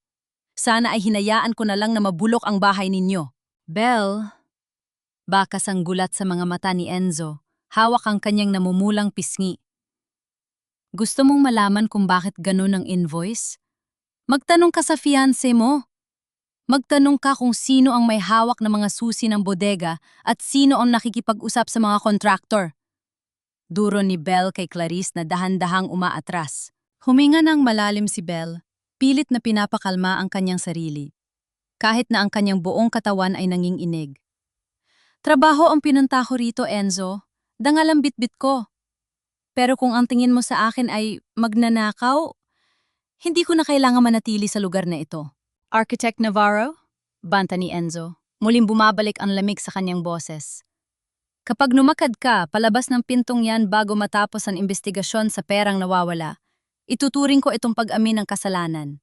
Sana ay hinayaan ko na lang na mabulok ang bahay ninyo. Belle, bakas ang gulat sa mga mata ni Enzo, hawak ang kanyang namumulang pisngi. Gusto mong malaman kung bakit ganun ang invoice? Magtanong ka sa fiancé mo. Magtanong ka kung sino ang may hawak na mga susi ng bodega at sino ang nakikipag-usap sa mga kontraktor. Duro ni Belle kay Clarice na dahan-dahang umaatras. Huminga ng malalim si Belle, pilit na pinapakalma ang kanyang sarili. Kahit na ang kanyang buong katawan ay nanginginig. Trabaho ang pinunta ko rito, Enzo. Dangal ang bitbit ko. Pero kung ang tingin mo sa akin ay magnanakaw, hindi ko na kailangan manatili sa lugar na ito. Architect Navarro? Banta ni Enzo. Muling bumabalik ang lamig sa kanyang boses. Kapag numakad ka, palabas ng pintong yan bago matapos ang investigasyon sa perang nawawala, ituturing ko itong pag-amin ng kasalanan.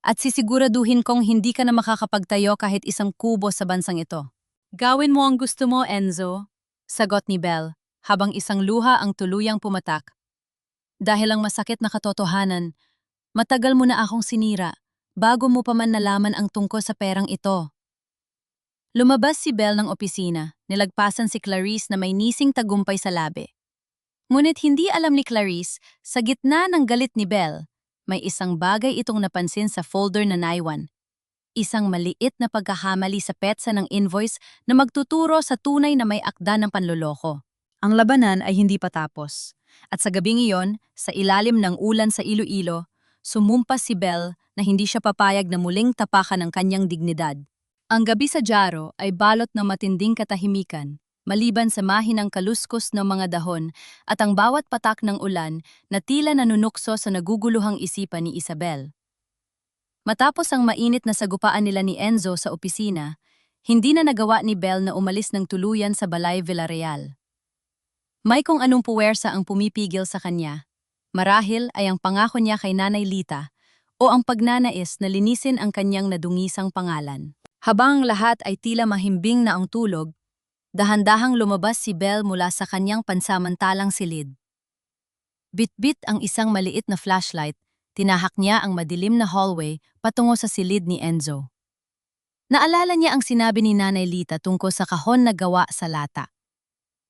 At sisiguraduhin kong hindi ka na makakapagtayo kahit isang kubo sa bansang ito. Gawin mo ang gusto mo, Enzo, sagot ni Belle, habang isang luha ang tuluyang pumatak. Dahil ang masakit na katotohanan, matagal mo na akong sinira, bago mo pa man nalaman ang tungkol sa perang ito. Lumabas si Belle ng opisina, nilagpasan si Clarice na may nising tagumpay sa labi. Ngunit hindi alam ni Clarice, sa gitna ng galit ni Belle, may isang bagay itong napansin sa folder na naiwan. Isang maliit na pagkahamali sa petsa ng invoice na magtuturo sa tunay na may akda ng panloloko. Ang labanan ay hindi pa tapos. At sa gabing iyon, sa ilalim ng ulan sa Iloilo, sumumpas si Belle na hindi siya papayag na muling tapakan ng kanyang dignidad. Ang gabi sa Jaro ay balot ng matinding katahimikan, maliban sa mahinang kaluskos ng mga dahon at ang bawat patak ng ulan na tila nanunukso sa naguguluhang isipan ni Isabel. Matapos ang mainit na sagupaan nila ni Enzo sa opisina, hindi na nagawa ni Belle na umalis ng tuluyan sa Balay Villarreal. May kung anong puwersa ang pumipigil sa kanya. Marahil ay ang pangako niya kay Nanay Lita o ang pagnanais na linisin ang kanyang nadungisang pangalan. Habang lahat ay tila mahimbing na ang tulog, dahan-dahang lumabas si Belle mula sa kanyang pansamantalang silid. Bit-bit ang isang maliit na flashlight, tinahak niya ang madilim na hallway patungo sa silid ni Enzo. Naalala niya ang sinabi ni Nanay Lita tungkol sa kahon na gawa sa lata.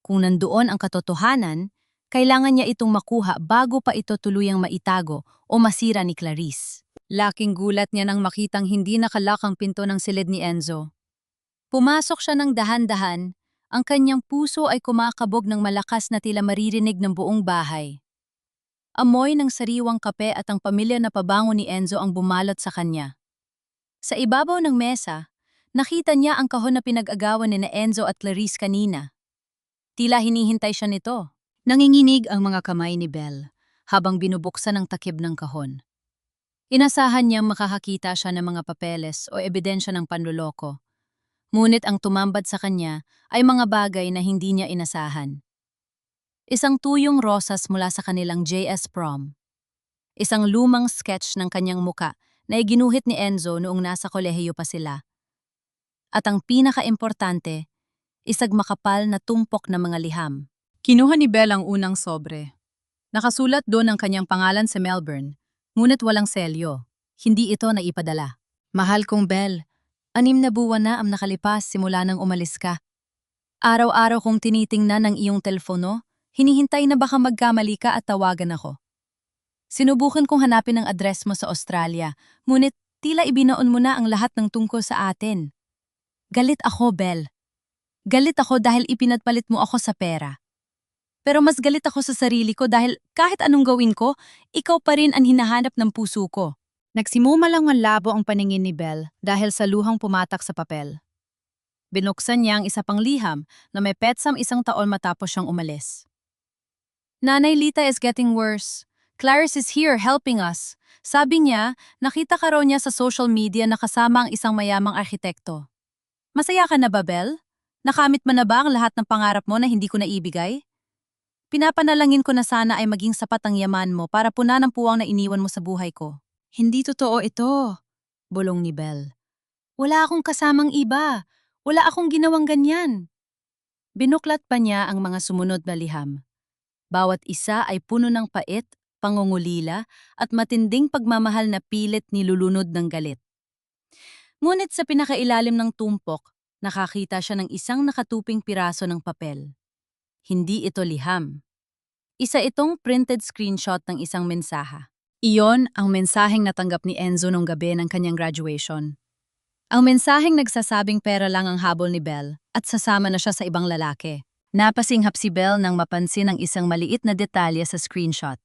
Kung nandoon ang katotohanan, kailangan niya itong makuha bago pa ito tuluyang maitago o masira ni Clarice. Laking gulat niya nang makitang hindi nakalak ang pinto ng silid ni Enzo. Pumasok siya ng dahan-dahan, ang kanyang puso ay kumakabog ng malakas na tila maririnig ng buong bahay. Amoy ng sariwang kape at ang pamilya na pabango ni Enzo ang bumalot sa kanya. Sa ibabaw ng mesa, nakita niya ang kahon na pinag-agawan ni na Enzo at Clarice kanina. Tila hinihintay siya nito. Nanginginig ang mga kamay ni Belle habang binubuksan ang takip ng kahon. Inasahan niyang makakakita siya ng mga papeles o ebidensya ng panloloko. Ngunit ang tumambad sa kanya ay mga bagay na hindi niya inasahan. Isang tuyong rosas mula sa kanilang JS prom. Isang lumang sketch ng kanyang muka na iginuhit ni Enzo noong nasa kolehiyo pa sila. At ang pinaka-importante, isang makapal na tumpok na mga liham. Kinuha ni Belle ang unang sobre. Nakasulat doon ang kanyang pangalan sa Melbourne, ngunit walang selyo. Hindi ito naipadala. Mahal kong Belle, 6 na buwan na ang nakalipas simula nang umalis ka. Araw-araw kong tinitingnan ang iyong telepono, hinihintay na baka magkamali ka at tawagan ako. Sinubukan kong hanapin ang address mo sa Australia, ngunit tila ibinoon mo na ang lahat ng tungkol sa atin. Galit ako, Belle. Galit ako dahil ipinatpalit mo ako sa pera. Pero mas galit ako sa sarili ko dahil kahit anong gawin ko, ikaw pa rin ang hinahanap ng puso ko. Nagsimuma lang ang labo ang paningin ni Belle dahil sa luhang pumatak sa papel. Binuksan niya ang isa pang liham na may petsam 1 taon matapos siyang umalis. Nanay Lita is getting worse. Clarice is here helping us. Sabi niya, nakita ka raw niya sa social media na kasama ang isang mayamang arkitekto. Masaya ka na ba, Belle? Nakamit mo na ba ang lahat ng pangarap mo na hindi ko naibigay? Pinapanalangin ko na sana ay maging sapat ang yaman mo para punan ang puwang na iniwan mo sa buhay ko. Hindi totoo ito, bulong ni Belle. Wala akong kasamang iba. Wala akong ginawang ganyan. Binuklat pa niya ang mga sumunod na liham. Bawat isa ay puno ng pait, pangungulila, at matinding pagmamahal na pilit nilulunod ng galit. Ngunit sa pinakailalim ng tumpok, nakakita siya ng isang nakatuping piraso ng papel. Hindi ito liham. Isa itong printed screenshot ng isang mensaha. Iyon ang mensaheng natanggap ni Enzo nung gabi ng kanyang graduation. Ang mensaheng nagsasabing pera lang ang habol ni Belle at sasama na siya sa ibang lalaki. Napasinghap si Belle nang mapansin ang isang maliit na detalye sa screenshot.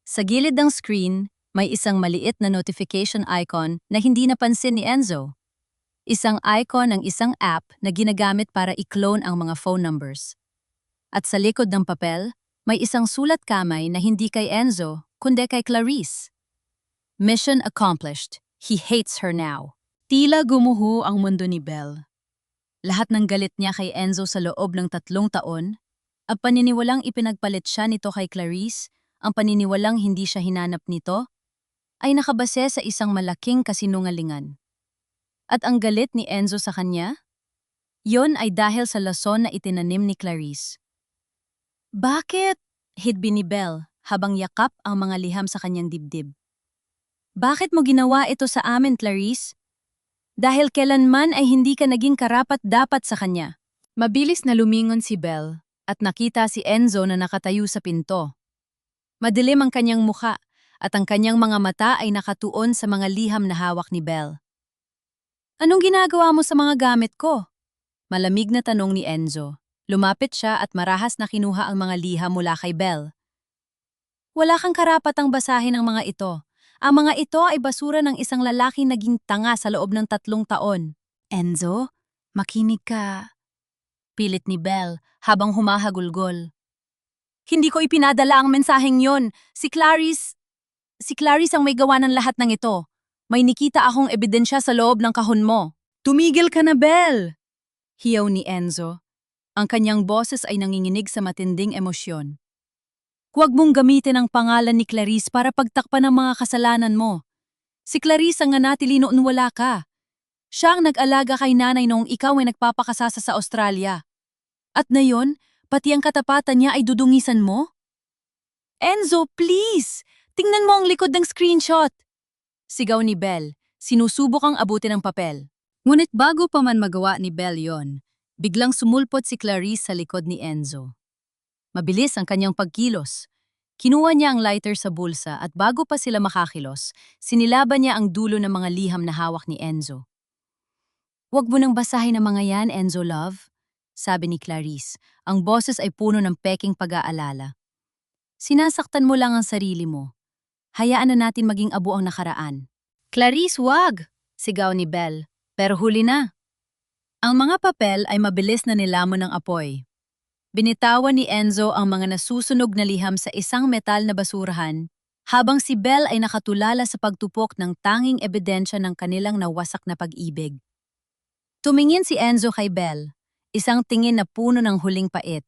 Sa gilid ng screen, may isang maliit na notification icon na hindi napansin ni Enzo. Isang icon ng isang app na ginagamit para i-clone ang mga phone numbers. At sa likod ng papel, may isang sulat kamay na hindi kay Enzo, kundi kay Clarice. Mission accomplished. He hates her now. Tila gumuho ang mundo ni Belle. Lahat ng galit niya kay Enzo sa loob ng 3 taon, ang paniniwalang ipinagpalit siya nito kay Clarice, ang paniniwalang hindi siya hinanap nito, ay nakabase sa isang malaking kasinungalingan. At ang galit ni Enzo sa kanya? Yon ay dahil sa lason na itinanim ni Clarice. Bakit? Hidbi ni Belle habang yakap ang mga liham sa kanyang dibdib. Bakit mo ginawa ito sa amin, Clarice? Dahil kailanman ay hindi ka naging karapat-dapat sa kanya. Mabilis na lumingon si Belle at nakita si Enzo na nakatayo sa pinto. Madilim ang kanyang mukha at ang kanyang mga mata ay nakatuon sa mga liham na hawak ni Belle. Anong ginagawa mo sa mga gamit ko? Malamig na tanong ni Enzo. Lumapit siya at marahas na kinuha ang mga liham mula kay Belle. Wala kang karapatang basahin ang mga ito. Ang mga ito ay basura ng isang lalaking naging tanga sa loob ng 3 taon. Enzo, makinig ka. Pilit ni Belle habang humahagulgol. Hindi ko ipinadala ang mensaheng yon. Si Clarice ang may gawa ng lahat ng ito. May nakita akong ebidensya sa loob ng kahon mo. Tumigil ka na, Belle! Hiyaw ni Enzo. Ang kanyang boses ay nanginginig sa matinding emosyon. Huwag mong gamitin ang pangalan ni Clarice para pagtakpan ang mga kasalanan mo. Si Clarice ang nanatili noon wala ka. Siya ang nag-alaga kay nanay noong ikaw ay nagpapakasasa sa Australia. At ngayon, pati ang katapatan niya ay dudungisan mo? Enzo, please! Tingnan mo ang likod ng screenshot! Sigaw ni Belle, sinusubok ang abutin ng papel. Ngunit bago pa man magawa ni Belle yon, biglang sumulpot si Clarice sa likod ni Enzo. Mabilis ang kanyang pagkilos. Kinuha niya ang lighter sa bulsa at bago pa sila makakilos, sinilaban niya ang dulo ng mga liham na hawak ni Enzo. "Huwag mo nang basahin ang mga yan, Enzo love," sabi ni Clarice. Ang boses ay puno ng peking pag-aalala. "Sinasaktan mo lang ang sarili mo. Hayaan na natin maging abo ang nakaraan." "Clarice, wag!" sigaw ni Belle. Pero huli na. Ang mga papel ay mabilis na nilamon ng apoy. Binitawan ni Enzo ang mga nasusunog na liham sa isang metal na basurahan, habang si Belle ay nakatulala sa pagtupok ng tanging ebidensya ng kanilang nawasak na pag-ibig. Tumingin si Enzo kay Belle, isang tingin na puno ng huling pait.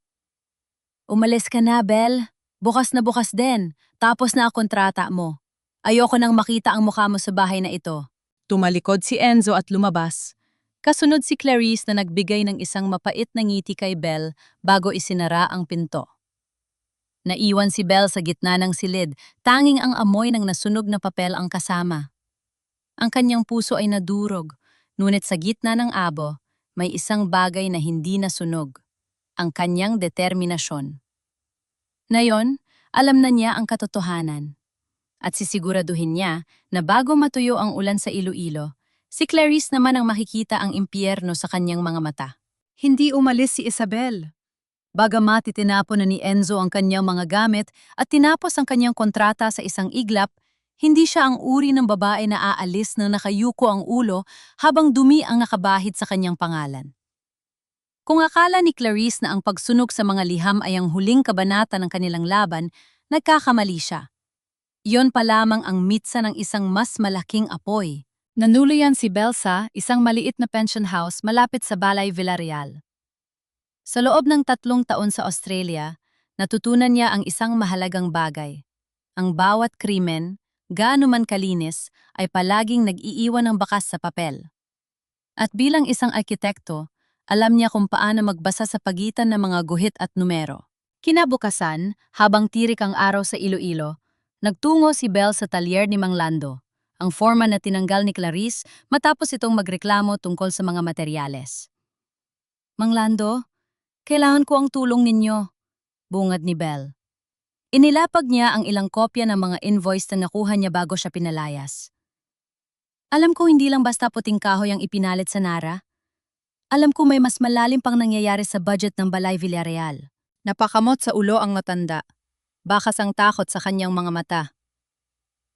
"Umalis ka na, Belle. Bukas na bukas din. Tapos na ang kontrata mo. Ayoko nang makita ang mukha mo sa bahay na ito." Tumalikod si Enzo at lumabas. Kasunod si Clarice na nagbigay ng isang mapait na ngiti kay Belle bago isinara ang pinto. Naiwan si Belle sa gitna ng silid, tanging ang amoy ng nasunog na papel ang kasama. Ang kanyang puso ay nadurog, ngunit sa gitna ng abo, may isang bagay na hindi nasunog, ang kanyang determinasyon. Ngayon, alam na niya ang katotohanan. At sisiguraduhin niya na bago matuyo ang ulan sa Iloilo, si Clarice naman ang makikita ang impyerno sa kanyang mga mata. Hindi umalis si Isabel. Bagamat itinapon na ni Enzo ang kanyang mga gamit at tinapos ang kanyang kontrata sa isang iglap, hindi siya ang uri ng babae na aalis na nakayuko ang ulo habang dumi ang nakabahid sa kanyang pangalan. Kung akala ni Clarice na ang pagsunog sa mga liham ay ang huling kabanata ng kanilang laban, nagkakamali siya. Iyon pa lamang ang mitsa ng isang mas malaking apoy. Nanuluyan si Belle sa isang maliit na pension house malapit sa Balay Villarreal. Sa loob ng 3 taon sa Australia, natutunan niya ang isang mahalagang bagay. Ang bawat krimen, gaano man kalinis, ay palaging nag-iiwan ng bakas sa papel. At bilang isang arkitekto, alam niya kung paano magbasa sa pagitan ng mga guhit at numero. Kinabukasan, habang tirik ang araw sa Iloilo, nagtungo si Belle sa talyer ni Mang Lando, ang foreman na tinanggal ni Clarice matapos itong magreklamo tungkol sa mga materyales. "Mang Lando, kailangan ko ang tulong ninyo," bungad ni Belle. Inilapag niya ang ilang kopya ng mga invoice na nakuha niya bago siya pinalayas. "Alam ko hindi lang basta puting kahoy ang ipinalit sa Nara. Alam ko may mas malalim pang nangyayari sa budget ng Balay Villarreal." Napakamot sa ulo ang matanda. Bakas ang takot sa kanyang mga mata.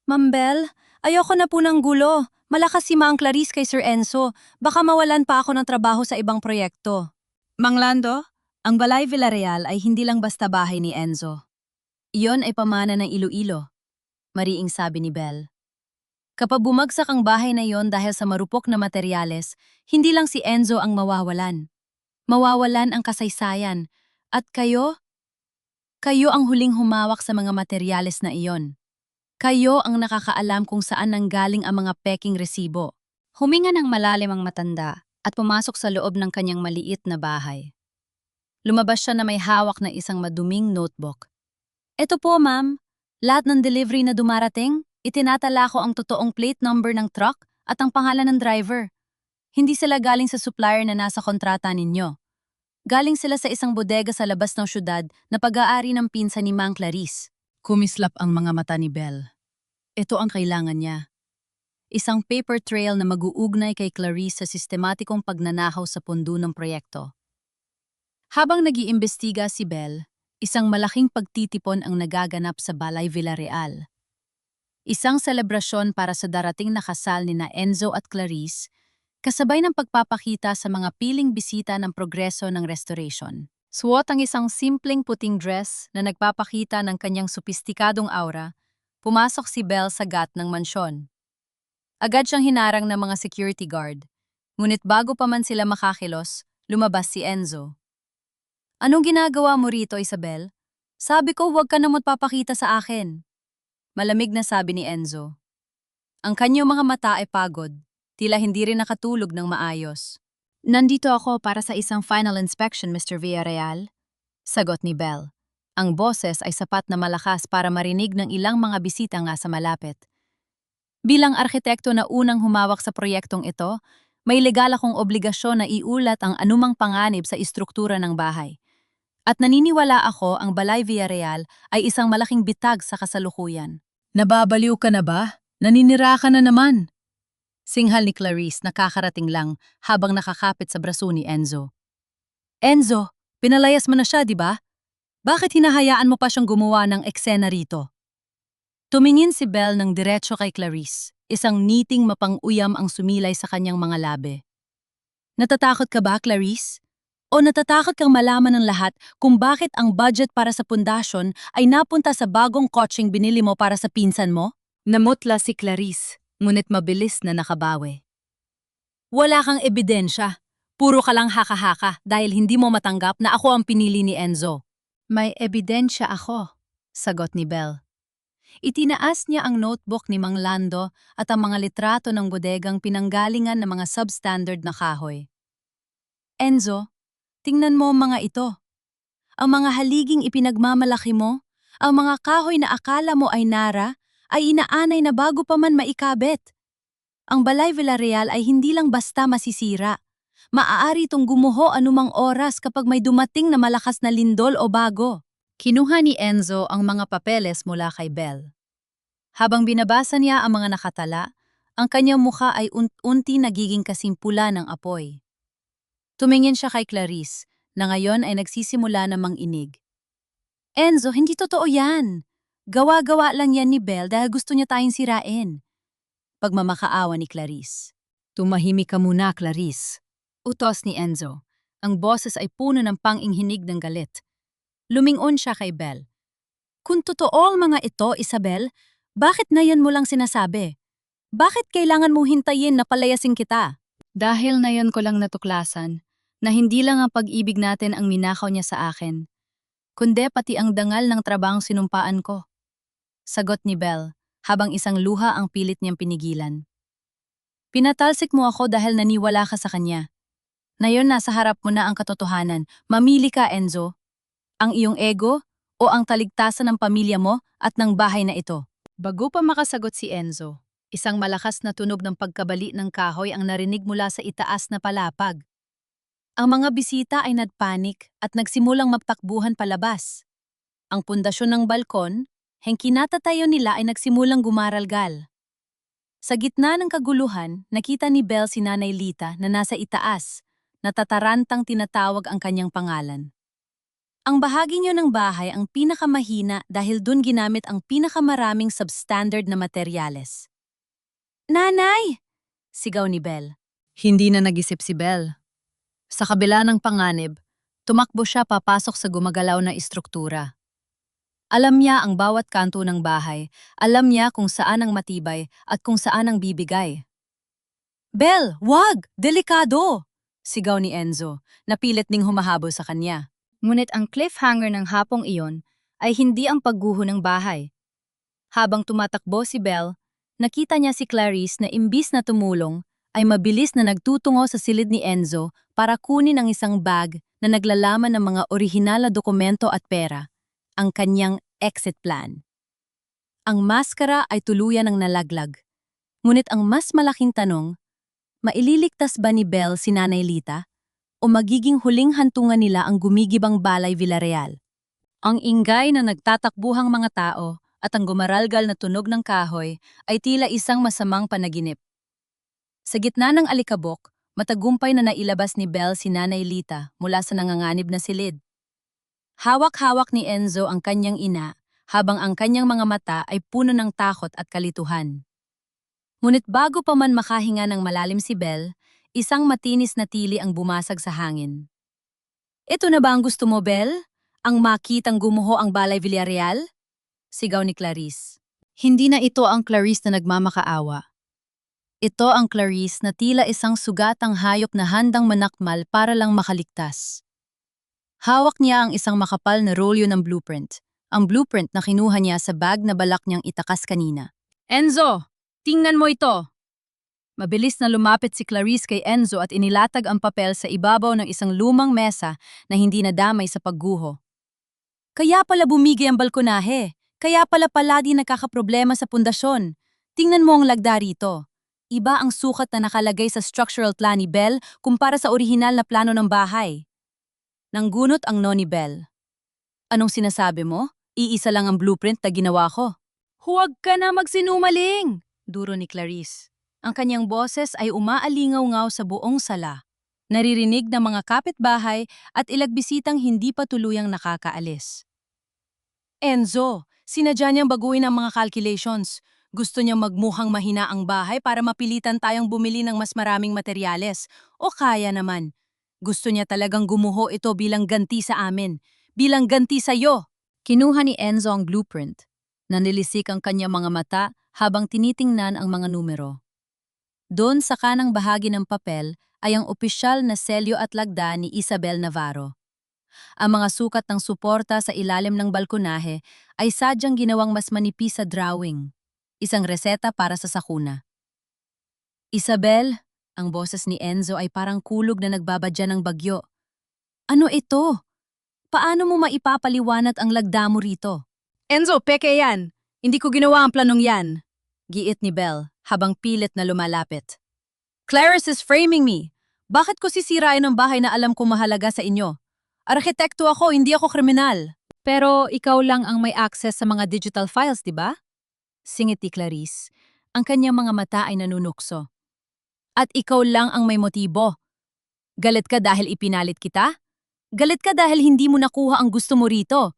"Ma'am Belle, ayoko na po ng gulo. Malakas si Mang Clarice kay Sir Enzo. Baka mawalan pa ako ng trabaho sa ibang proyekto." "Mang Lando, ang Balay Villarreal ay hindi lang basta bahay ni Enzo. Iyon ay pamana ng Iloilo," mariing sabi ni Belle. "Kapag bumagsak ang bahay na iyon dahil sa marupok na materyales, hindi lang si Enzo ang mawawalan. Mawawalan ang kasaysayan. At kayo? Kayo ang huling humawak sa mga materyales na iyon. Kayo ang nakakaalam kung saan nanggaling ang mga peking resibo." Huminga ng malalim ang matanda at pumasok sa loob ng kanyang maliit na bahay. Lumabas siya na may hawak na isang maduming notebook. "Ito po, ma'am. Lahat ng delivery na dumarating, itinatala ko ang totoong plate number ng truck at ang pangalan ng driver. Hindi sila galing sa supplier na nasa kontrata ninyo. Galing sila sa isang bodega sa labas ng syudad na pag-aari ng pinsan ni Mang Clarice." Kumislap ang mga mata ni Belle. Ito ang kailangan niya. Isang paper trail na mag-uugnay kay Clarice sa sistematikong pagnanahaw sa pundo ng proyekto. Habang nag-iimbestiga si Belle, isang malaking pagtitipon ang nagaganap sa Balay Villarreal. Isang selebrasyon para sa darating na kasal ni na Enzo at Clarice, kasabay ng pagpapakita sa mga piling bisita ng progreso ng restoration. Suot ang isang simpleng puting dress na nagpapakita ng kanyang sopistikadong aura, pumasok si Belle sa gat ng mansyon. Agad siyang hinarang ng mga security guard, ngunit bago pa man sila makakilos, lumabas si Enzo. "Anong ginagawa mo rito, Isabel? Sabi ko huwag ka na magpapakita sa akin." Malamig na sabi ni Enzo. Ang kanyang mga mata ay pagod, tila hindi rin nakatulog ng maayos. "Nandito ako para sa isang final inspection, Mr. Villarreal," sagot ni Belle. Ang boses ay sapat na malakas para marinig ng ilang mga bisita nga sa malapit. "Bilang arkitekto na unang humawak sa proyektong ito, may legal akong obligasyon na iulat ang anumang panganib sa istruktura ng bahay. At naniniwala ako ang Balay Villarreal ay isang malaking bitag sa kasalukuyan. Nababaliw ka na ba? Naninira ka na naman. Singhal ni Clarice nakakarating lang habang nakakapit sa braso ni Enzo. Enzo, pinalayas mo na siya, di ba? Bakit hinahayaan mo pa siyang gumawa ng eksena rito? Tumingin si Belle ng diretso kay Clarice, isang ngiting mapang-uyam ang sumilay sa kanyang mga labi. Natatakot ka ba, Clarice? O natatakot kang malaman ng lahat kung bakit ang budget para sa pundasyon ay napunta sa bagong kotseng binili mo para sa pinsan mo? Namutla si Clarice, ngunit mabilis na nakabawi. Wala kang ebidensya. Puro ka lang haka-haka dahil hindi mo matanggap na ako ang pinili ni Enzo. May ebidensya ako, sagot ni Belle. Itinaas niya ang notebook ni Mang Lando at ang mga litrato ng bodegang pinanggalingan ng mga substandard na kahoy. Enzo, tingnan mo ang mga ito. Ang mga haliging ipinagmamalaki mo, ang mga kahoy na akala mo ay nara, ay inaanay na bago pa man maikabit. Ang Balay Villarreal ay hindi lang basta masisira. Maaari itong gumuho anumang oras kapag may dumating na malakas na lindol o bago. Kinuha ni Enzo ang mga papeles mula kay Belle. Habang binabasa niya ang mga nakatala, ang kanyang mukha ay unti nagiging kasing pula ng apoy. Tumingin siya kay Clarice, na ngayon ay nagsisimula na manginig. Enzo, hindi totoo yan. Gawa-gawa lang yan ni Belle dahil gusto niya tayong sirain. Pagmamakaawa ni Clarice. Tumahimik ka muna, Clarice. Utos ni Enzo. Ang boses ay puno ng pang-inghinig ng galit. Lumingon siya kay Belle. Kung totoo ang mga ito, Isabel, bakit ngayon mo lang sinasabi? Bakit kailangan mo hintayin na palayasin kita? Dahil ngayon ko lang natuklasan na hindi lang ang pag-ibig natin ang minakaw niya sa akin, kundi pati ang dangal ng trabahong sinumpaan ko. Sagot ni Belle, habang isang luha ang pilit niyang pinigilan. Pinatalsik mo ako dahil naniwala ka sa kanya. Ngayon nasa harap mo na ang katotohanan. Mamili ka, Enzo. Ang iyong ego o ang kaligtasan ng pamilya mo at ng bahay na ito? Bago pa makasagot si Enzo, isang malakas na tunog ng pagkabali ng kahoy ang narinig mula sa itaas na palapag. Ang mga bisita ay nagpanik at nagsimulang magtakbuhan palabas. Ang pundasyon ng balkon, kinatatayo nila ay nagsimulang gumaralgal. Sa gitna ng kaguluhan, nakita ni Belle si Nanay Lita na nasa itaas, natatarantang tinatawag ang kanyang pangalan. Ang bahagi niyo ng bahay ang pinakamahina dahil dun ginamit ang pinakamaraming substandard na materyales. Nanay! Sigaw ni Belle. Hindi na nag-isip si Belle. Sa kabila ng panganib, tumakbo siya papasok sa gumagalaw na istruktura. Alam niya ang bawat kanto ng bahay, alam niya kung saan ang matibay at kung saan ang bibigay. Belle, wag! Delikado! Sigaw ni Enzo, napilit ning humahabol sa kanya. Ngunit ang cliffhanger ng hapong iyon ay hindi ang pagguho ng bahay. Habang tumatakbo si Belle, nakita niya si Clarice na imbis na tumulong, ay mabilis na nagtutungo sa silid ni Enzo para kunin ang isang bag na naglalaman ng mga orihinal na dokumento at pera, ang kanyang exit plan. Ang maskara ay tuluyan ng nalaglag. Ngunit ang mas malaking tanong, maililigtas ba ni Belle si Nanay Lita? O magiging huling hantungan nila ang gumigibang Balay Villarreal? Ang ingay na nagtatakbuhang mga tao at ang gumaralgal na tunog ng kahoy ay tila isang masamang panaginip. Sa gitna ng alikabok, matagumpay na nailabas ni Belle si Nanay Lita mula sa nanganganib na silid. Hawak-hawak ni Enzo ang kanyang ina habang ang kanyang mga mata ay puno ng takot at kalituhan. Ngunit bago pa man makahinga ng malalim si Belle, isang matinis na tili ang bumasag sa hangin. Ito na ba ang gusto mo, Belle? Ang makitang gumuho ang Balay Villarreal? Sigaw ni Clarice. Hindi na ito ang Clarice na nagmamakaawa. Ito ang Clarice na tila isang sugatang hayop na handang manakmal para lang makaligtas. Hawak niya ang isang makapal na rolyo ng blueprint, ang blueprint na kinuha niya sa bag na balak niyang itakas kanina. Enzo, tingnan mo ito! Mabilis na lumapit si Clarice kay Enzo at inilatag ang papel sa ibabaw ng isang lumang mesa na hindi nadamay sa pagguho. Kaya pala bumigay ang balkonahe. Kaya pala palagi nakakaproblema sa pundasyon. Tingnan mo ang lagda rito. Iba ang sukat na nakalagay sa structural plan ni Belle kumpara sa orihinal na plano ng bahay. Nanggunot ang no ni Belle. Anong sinasabi mo? Iisa lang ang blueprint na ginawa ko. Huwag ka na magsinungaling! Duro ni Clarice. Ang kanyang boses ay umaalingaw-ngaw sa buong sala. Naririnig ng mga kapitbahay at ilagbisitang hindi pa tuluyang nakakaalis. Enzo, sinadya niyang baguhin ang mga calculations. Gusto niyang magmukhang mahina ang bahay para mapilitan tayong bumili ng mas maraming materyales. O kaya naman, gusto niya talagang gumuho ito bilang ganti sa amin, bilang ganti sa'yo. Kinuha ni Enzo ang blueprint. Nanilisik ang kanyang mga mata habang tinitingnan ang mga numero. Doon sa kanang bahagi ng papel ay ang opisyal na selyo at lagda ni Isabel Navarro. Ang mga sukat ng suporta sa ilalim ng balkonahe ay sadyang ginawang mas manipis sa drawing. Isang reseta para sa sakuna. Isabel, ang boses ni Enzo ay parang kulog na nagbabadya ng bagyo. Ano ito? Paano mo maipapaliwanat ang lagda mo rito? Enzo, peke yan. Hindi ko ginawa ang planong yan. Giit ni Belle habang pilit na lumalapit. Clarice is framing me. Bakit ko sisirain ang bahay na alam kong mahalaga sa inyo? Arkitekto ako, hindi ako kriminal. Pero ikaw lang ang may access sa mga digital files, di ba? Singit ni Clarice. Ang kanyang mga mata ay nanunukso. At ikaw lang ang may motibo. Galit ka dahil ipinalit kita? Galit ka dahil hindi mo nakuha ang gusto mo rito?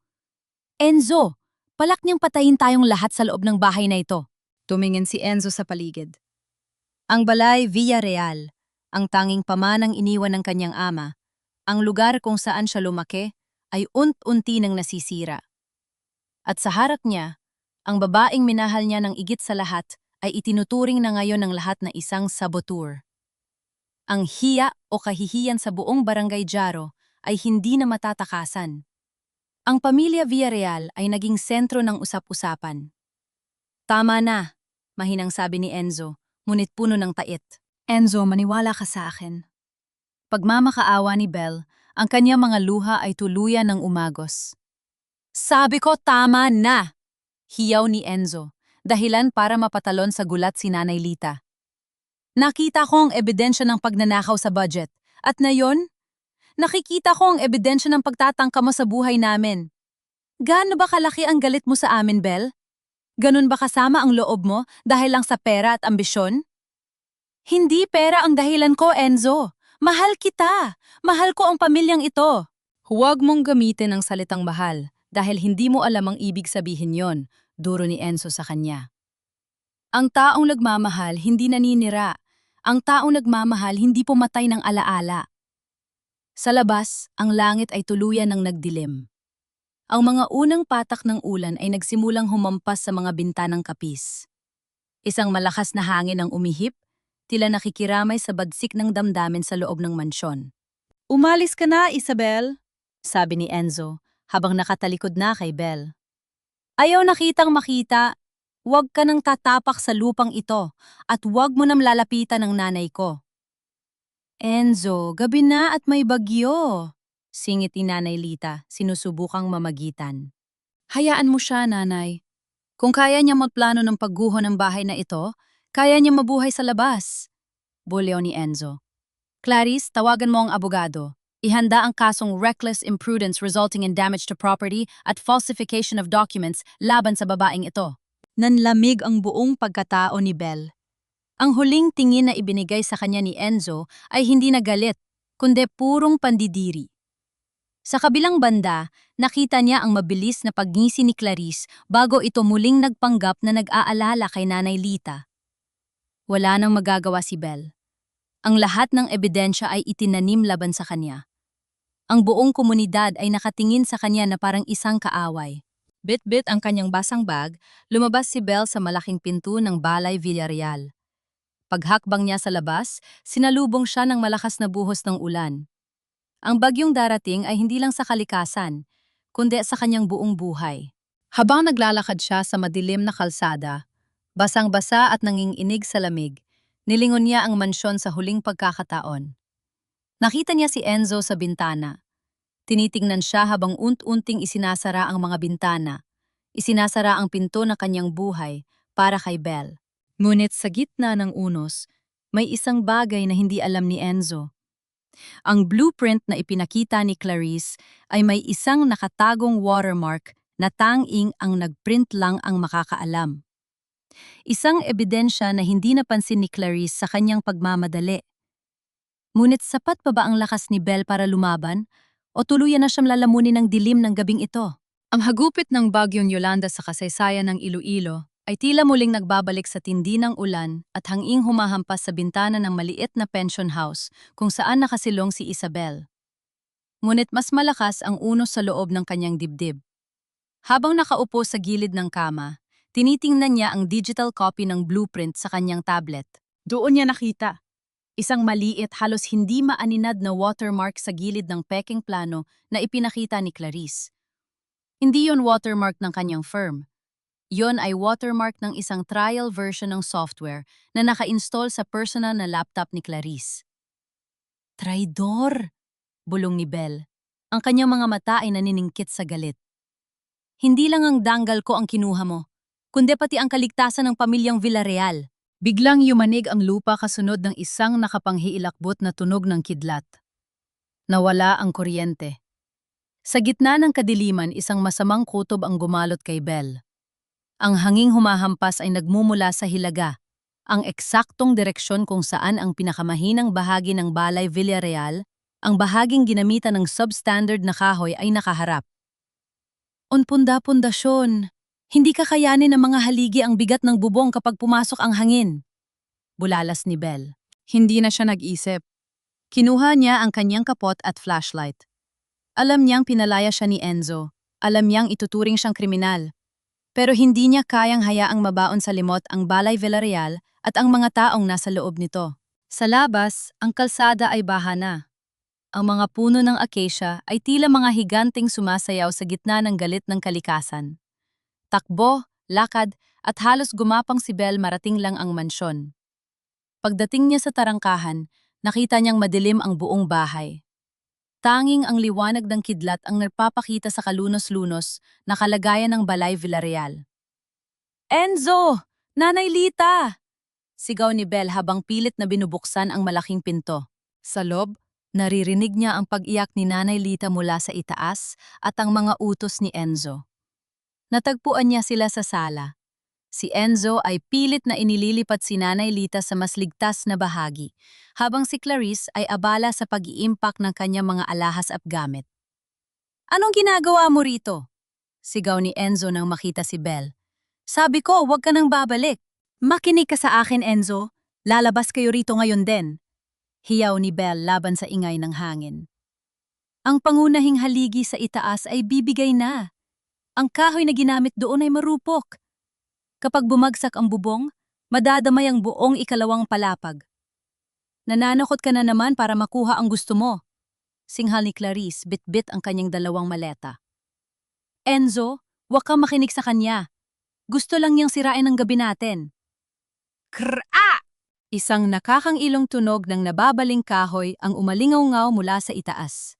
Enzo, palak niyang patayin tayong lahat sa loob ng bahay na ito. Tumingin si Enzo sa paligid. Ang balay Villarreal, ang tanging pamanang iniwan ng kanyang ama, ang lugar kung saan siya lumaki, ay unt-unti nang nasisira. At sa harap niya, ang babaeng minahal niya ng igit sa lahat ay itinuturing na ngayon ng lahat na isang saboteur. Ang hiya o kahihiyan sa buong barangay Jaro ay hindi na matatakasan. Ang pamilya Villarreal ay naging sentro ng usap-usapan. Tama na, mahinang sabi ni Enzo, ngunit puno ng tait. Enzo, maniwala ka sa akin. Pagmamakaawa ni Belle, ang kanyang mga luha ay tuluyan ng umagos. Sabi ko tama na! Hiyaw ni Enzo, dahilan para mapatalon sa gulat si Nanay Lita. Nakita ko ang ebidensya ng pagnanakaw sa budget. At ngayon, nakikita ko ang ebidensya ng pagtatangka mo sa buhay namin. Gaano ba kalaki ang galit mo sa amin, Belle? Ganun ba kasama ang loob mo dahil lang sa pera at ambisyon? Hindi pera ang dahilan ko, Enzo. Mahal kita. Mahal ko ang pamilyang ito. Huwag mong gamitin ang salitang mahal dahil hindi mo alam ang ibig sabihin yon, duro ni Enzo sa kanya. Ang taong nagmamahal hindi naninira. Ang taong nagmamahal hindi pumatay ng alaala. Sa labas, ang langit ay tuluyan ng nagdilim. Ang mga unang patak ng ulan ay nagsimulang humampas sa mga bintanang kapis. Isang malakas na hangin ang umihip, tila nakikiramay sa badsik ng damdamin sa loob ng mansyon. Umalis ka na, Isabel, sabi ni Enzo, habang nakatalikod na kay Belle. Ayaw nakitang makita, huwag ka nang tatapak sa lupang ito at huwag mo nang lalapitan ng nanay ko. Enzo, gabi na at may bagyo, singit ni Nanay Lita, sinusubukang mamagitan. Hayaan mo siya, nanay. Kung kaya niya magplano ng pagguho ng bahay na ito, kaya niya mabuhay sa labas. Bulyaw ni Enzo. Clarice, tawagan mo ang abogado. Ihanda ang kasong reckless imprudence resulting in damage to property at falsification of documents laban sa babaeng ito. Nanlamig ang buong pagkatao ni Belle. Ang huling tingin na ibinigay sa kanya ni Enzo ay hindi na galit, kundi purong pandidiri. Sa kabilang banda, nakita niya ang mabilis na pagngisi ni Clarice bago ito muling nagpanggap na nag-aalala kay Nanay Lita. Wala nang magagawa si Belle. Ang lahat ng ebidensya ay itinanim laban sa kanya. Ang buong komunidad ay nakatingin sa kanya na parang isang kaaway. Bit-bit ang kanyang basang bag, lumabas si Belle sa malaking pinto ng Balay Villarreal. Paghakbang niya sa labas, sinalubong siya ng malakas na buhos ng ulan. Ang bagyong darating ay hindi lang sa kalikasan, kundi sa kanyang buong buhay. Habang naglalakad siya sa madilim na kalsada, basang-basa at nanginginig sa lamig, nilingon niya ang mansyon sa huling pagkakataon. Nakita niya si Enzo sa bintana. Tinitingnan siya habang unt-unting isinasara ang mga bintana. Isinasara ang pinto ng kanyang buhay para kay Belle. Ngunit sa gitna ng unos, may isang bagay na hindi alam ni Enzo. Ang blueprint na ipinakita ni Clarice ay may isang nakatagong watermark na tanging ang nagprint lang ang makakaalam. Isang ebidensya na hindi napansin ni Clarice sa kanyang pagmamadali. Ngunit sapat pa ba ang lakas ni Belle para lumaban? O tuluyan na siyang lalamunin ng dilim ng gabing ito? Ang hagupit ng bagyong Yolanda sa kasaysayan ng Iloilo ay tila muling nagbabalik sa tindi ng ulan at hanging humahampas sa bintana ng maliit na pension house kung saan nakasilong si Isabel. Ngunit mas malakas ang unos sa loob ng kanyang dibdib. Habang nakaupo sa gilid ng kama, tinitingnan niya ang digital copy ng blueprint sa kanyang tablet. Doon niya nakita isang maliit, halos hindi maaninad na watermark sa gilid ng peking plano na ipinakita ni Clarice. Hindi yon watermark ng kanyang firm. Yon ay watermark ng isang trial version ng software na naka-install sa personal na laptop ni Clarice. Traidor! Bulong ni Belle. Ang kanyang mga mata ay naniningkit sa galit. Hindi lang ang danggal ko ang kinuha mo, kundi pati ang kaligtasan ng pamilyang Villarreal. Biglang yumanig ang lupa kasunod ng isang nakapanghiilakbot na tunog ng kidlat. Nawala ang kuryente. Sa gitna ng kadiliman, isang masamang kutob ang gumalot kay Belle. Ang hanging humahampas ay nagmumula sa hilaga, ang eksaktong direksyon kung saan ang pinakamahinang bahagi ng Balay Villarreal, ang bahaging ginamitan ng substandard na kahoy ay nakaharap. Pundasyon. Hindi kakayanin ng mga haligi ang bigat ng bubong kapag pumasok ang hangin. Bulalas ni Belle. Hindi na siya nag-isip. Kinuha niya ang kanyang kapot at flashlight. Alam niyang pinalaya siya ni Enzo. Alam niyang ituturing siyang kriminal. Pero hindi niya kayang hayaang mabaon sa limot ang Balay Villarreal at ang mga taong nasa loob nito. Sa labas, ang kalsada ay baha na. Ang mga puno ng acacia ay tila mga higanting sumasayaw sa gitna ng galit ng kalikasan. Takbo, lakad, at halos gumapang si Belle marating lang ang mansyon. Pagdating niya sa tarangkahan, nakita niyang madilim ang buong bahay. Tanging ang liwanag ng kidlat ang nagpapakita sa kalunos-lunos na kalagayan ng Balay Villarreal. Enzo! Nanay Lita! Sigaw ni Belle habang pilit na binubuksan ang malaking pinto. Sa loob, naririnig niya ang pag-iyak ni Nanay Lita mula sa itaas at ang mga utos ni Enzo. Natagpuan niya sila sa sala. Si Enzo ay pilit na inililipat si Nanay Lita sa mas ligtas na bahagi, habang si Clarice ay abala sa pag-iimpak ng kanyang mga alahas at gamit. Anong ginagawa mo rito? Sigaw ni Enzo nang makita si Belle. Sabi ko, huwag ka nang babalik. Makinig ka sa akin, Enzo. Lalabas kayo rito ngayon din. Hiyaw ni Belle laban sa ingay ng hangin. Ang pangunahing haligi sa itaas ay bibigay na. Ang kahoy na ginamit doon ay marupok. Kapag bumagsak ang bubong, madadamay ang buong ikalawang palapag. Nananakot ka na naman para makuha ang gusto mo. Singhal ni Clarice, bit-bit ang kanyang dalawang maleta. Enzo, huwag kang makinig sa kanya. Gusto lang niyang sirain ang gabi natin. Kra! Isang nakakangilong tunog ng nababaling kahoy ang umalingaw-ngaw mula sa itaas.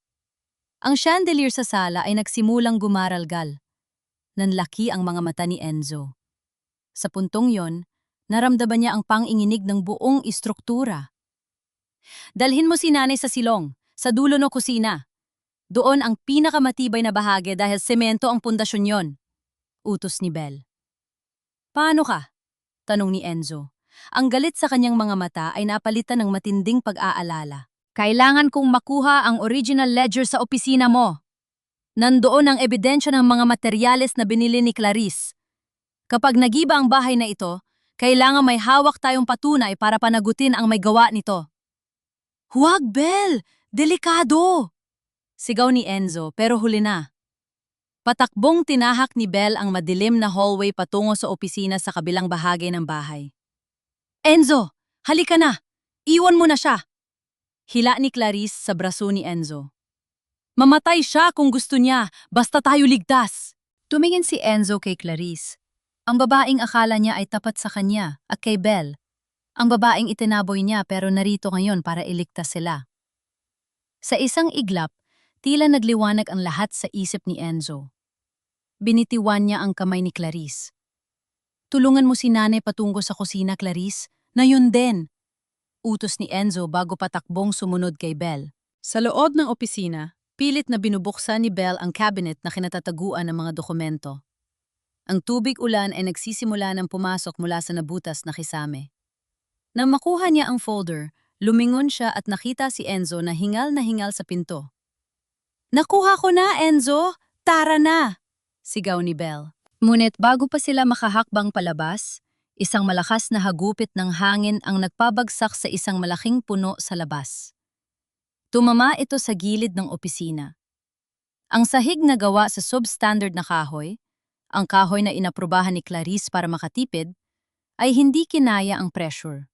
Ang chandelier sa sala ay nagsimulang gumaralgal. Nanlaki ang mga mata ni Enzo. Sa puntong yon, naramdaman niya ang panginginig ng buong istruktura. Dalhin mo si nanay sa silong, sa dulo ng kusina. Doon ang pinakamatibay na bahagi dahil semento ang pundasyon yon. Utos ni Belle. Paano ka? Tanong ni Enzo. Ang galit sa kanyang mga mata ay napalitan ng matinding pag-aalala. Kailangan kong makuha ang original ledger sa opisina mo. Nandoon ang ebidensya ng mga materyales na binili ni Clarice. Kapag nagiba ang bahay na ito, kailangan may hawak tayong patunay para panagutin ang may gawa nito. Huwag, Belle! Delikado! Sigaw ni Enzo pero huli na. Patakbong tinahak ni Belle ang madilim na hallway patungo sa opisina sa kabilang bahagi ng bahay. Enzo! Halika na! Iwan mo na siya! Hila ni Clarice sa braso ni Enzo. Mamatay siya kung gusto niya, basta tayo ligtas! Tumingin si Enzo kay Clarice. Ang babaeng akala niya ay tapat sa kanya at kay Belle. Ang babaeng itinaboy niya pero narito ngayon para iligtas sila. Sa isang iglap, tila nagliwanag ang lahat sa isip ni Enzo. Binitiwan niya ang kamay ni Clarice. Tulungan mo si nanay patungo sa kusina, Clarice, na yun din. Utos ni Enzo bago patakbong sumunod kay Belle. Sa loob ng opisina, pilit na binubuksan ni Belle ang cabinet na kinatataguan ng mga dokumento. Ang tubig ulan ay nagsisimula ng pumasok mula sa nabutas na kisame. Nang makuha niya ang folder, lumingon siya at nakita si Enzo na hingal sa pinto. "Nakuha ko na, Enzo! Tara na!" sigaw ni Belle. Ngunit bago pa sila makahakbang palabas, isang malakas na hagupit ng hangin ang nagpabagsak sa isang malaking puno sa labas. Tumama ito sa gilid ng opisina. Ang sahig na gawa sa substandard na kahoy, ang kahoy na inaprubahan ni Clarice para makatipid, ay hindi kinaya ang pressure.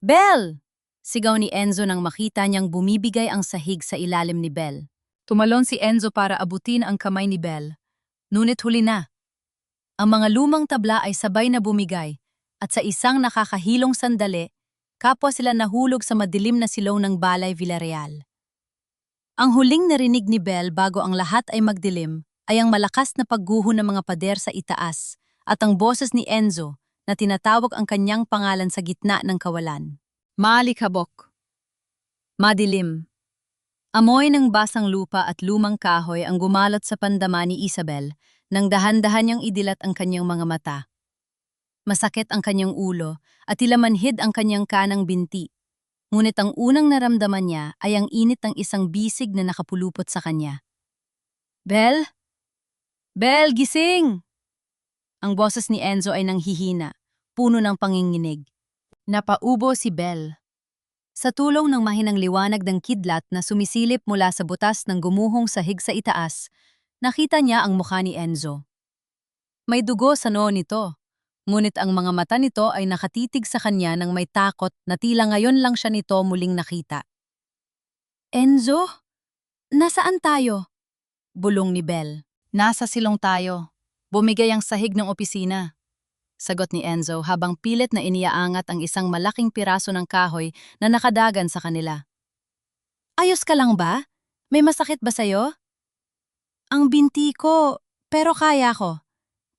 "Belle!" sigaw ni Enzo nang makita niyang bumibigay ang sahig sa ilalim ni Belle. Tumalon si Enzo para abutin ang kamay ni Belle. Ngunit huli na. Ang mga lumang tabla ay sabay na bumigay, at sa isang nakakahilong sandali, kapwa sila nahulog sa madilim na silong ng Balay Villarreal. Ang huling narinig ni Belle bago ang lahat ay magdilim ay ang malakas na pagguho ng mga pader sa itaas at ang boses ni Enzo na tinatawag ang kanyang pangalan sa gitna ng kawalan. Maalikabok. Madilim. Amoy ng basang lupa at lumang kahoy ang gumalot sa pandama ni Isabel nang dahan-dahan niyang idilat ang kanyang mga mata. Masakit ang kanyang ulo at tila manhid ang kanyang kanang binti. Ngunit ang unang naramdaman niya ay ang init ng isang bisig na nakapulupot sa kanya. "Belle? Belle, gising!" Ang boses ni Enzo ay nanghihina, puno ng panginginig. Napaubo si Belle. Sa tulong ng mahinang liwanag ng kidlat na sumisilip mula sa butas ng gumuhong sahig sa itaas, nakita niya ang mukha ni Enzo. May dugo sa noo nito, ngunit ang mga mata nito ay nakatitig sa kanya ng may takot na tila ngayon lang siya nito muling nakita. "Enzo? Nasaan tayo?" bulong ni Belle. "Nasa silong tayo. Bumigay ang sahig ng opisina," sagot ni Enzo habang pilit na iniaangat ang isang malaking piraso ng kahoy na nakadagan sa kanila. "Ayos ka lang ba? May masakit ba sa'yo?" "Ang binti ko, pero kaya ko."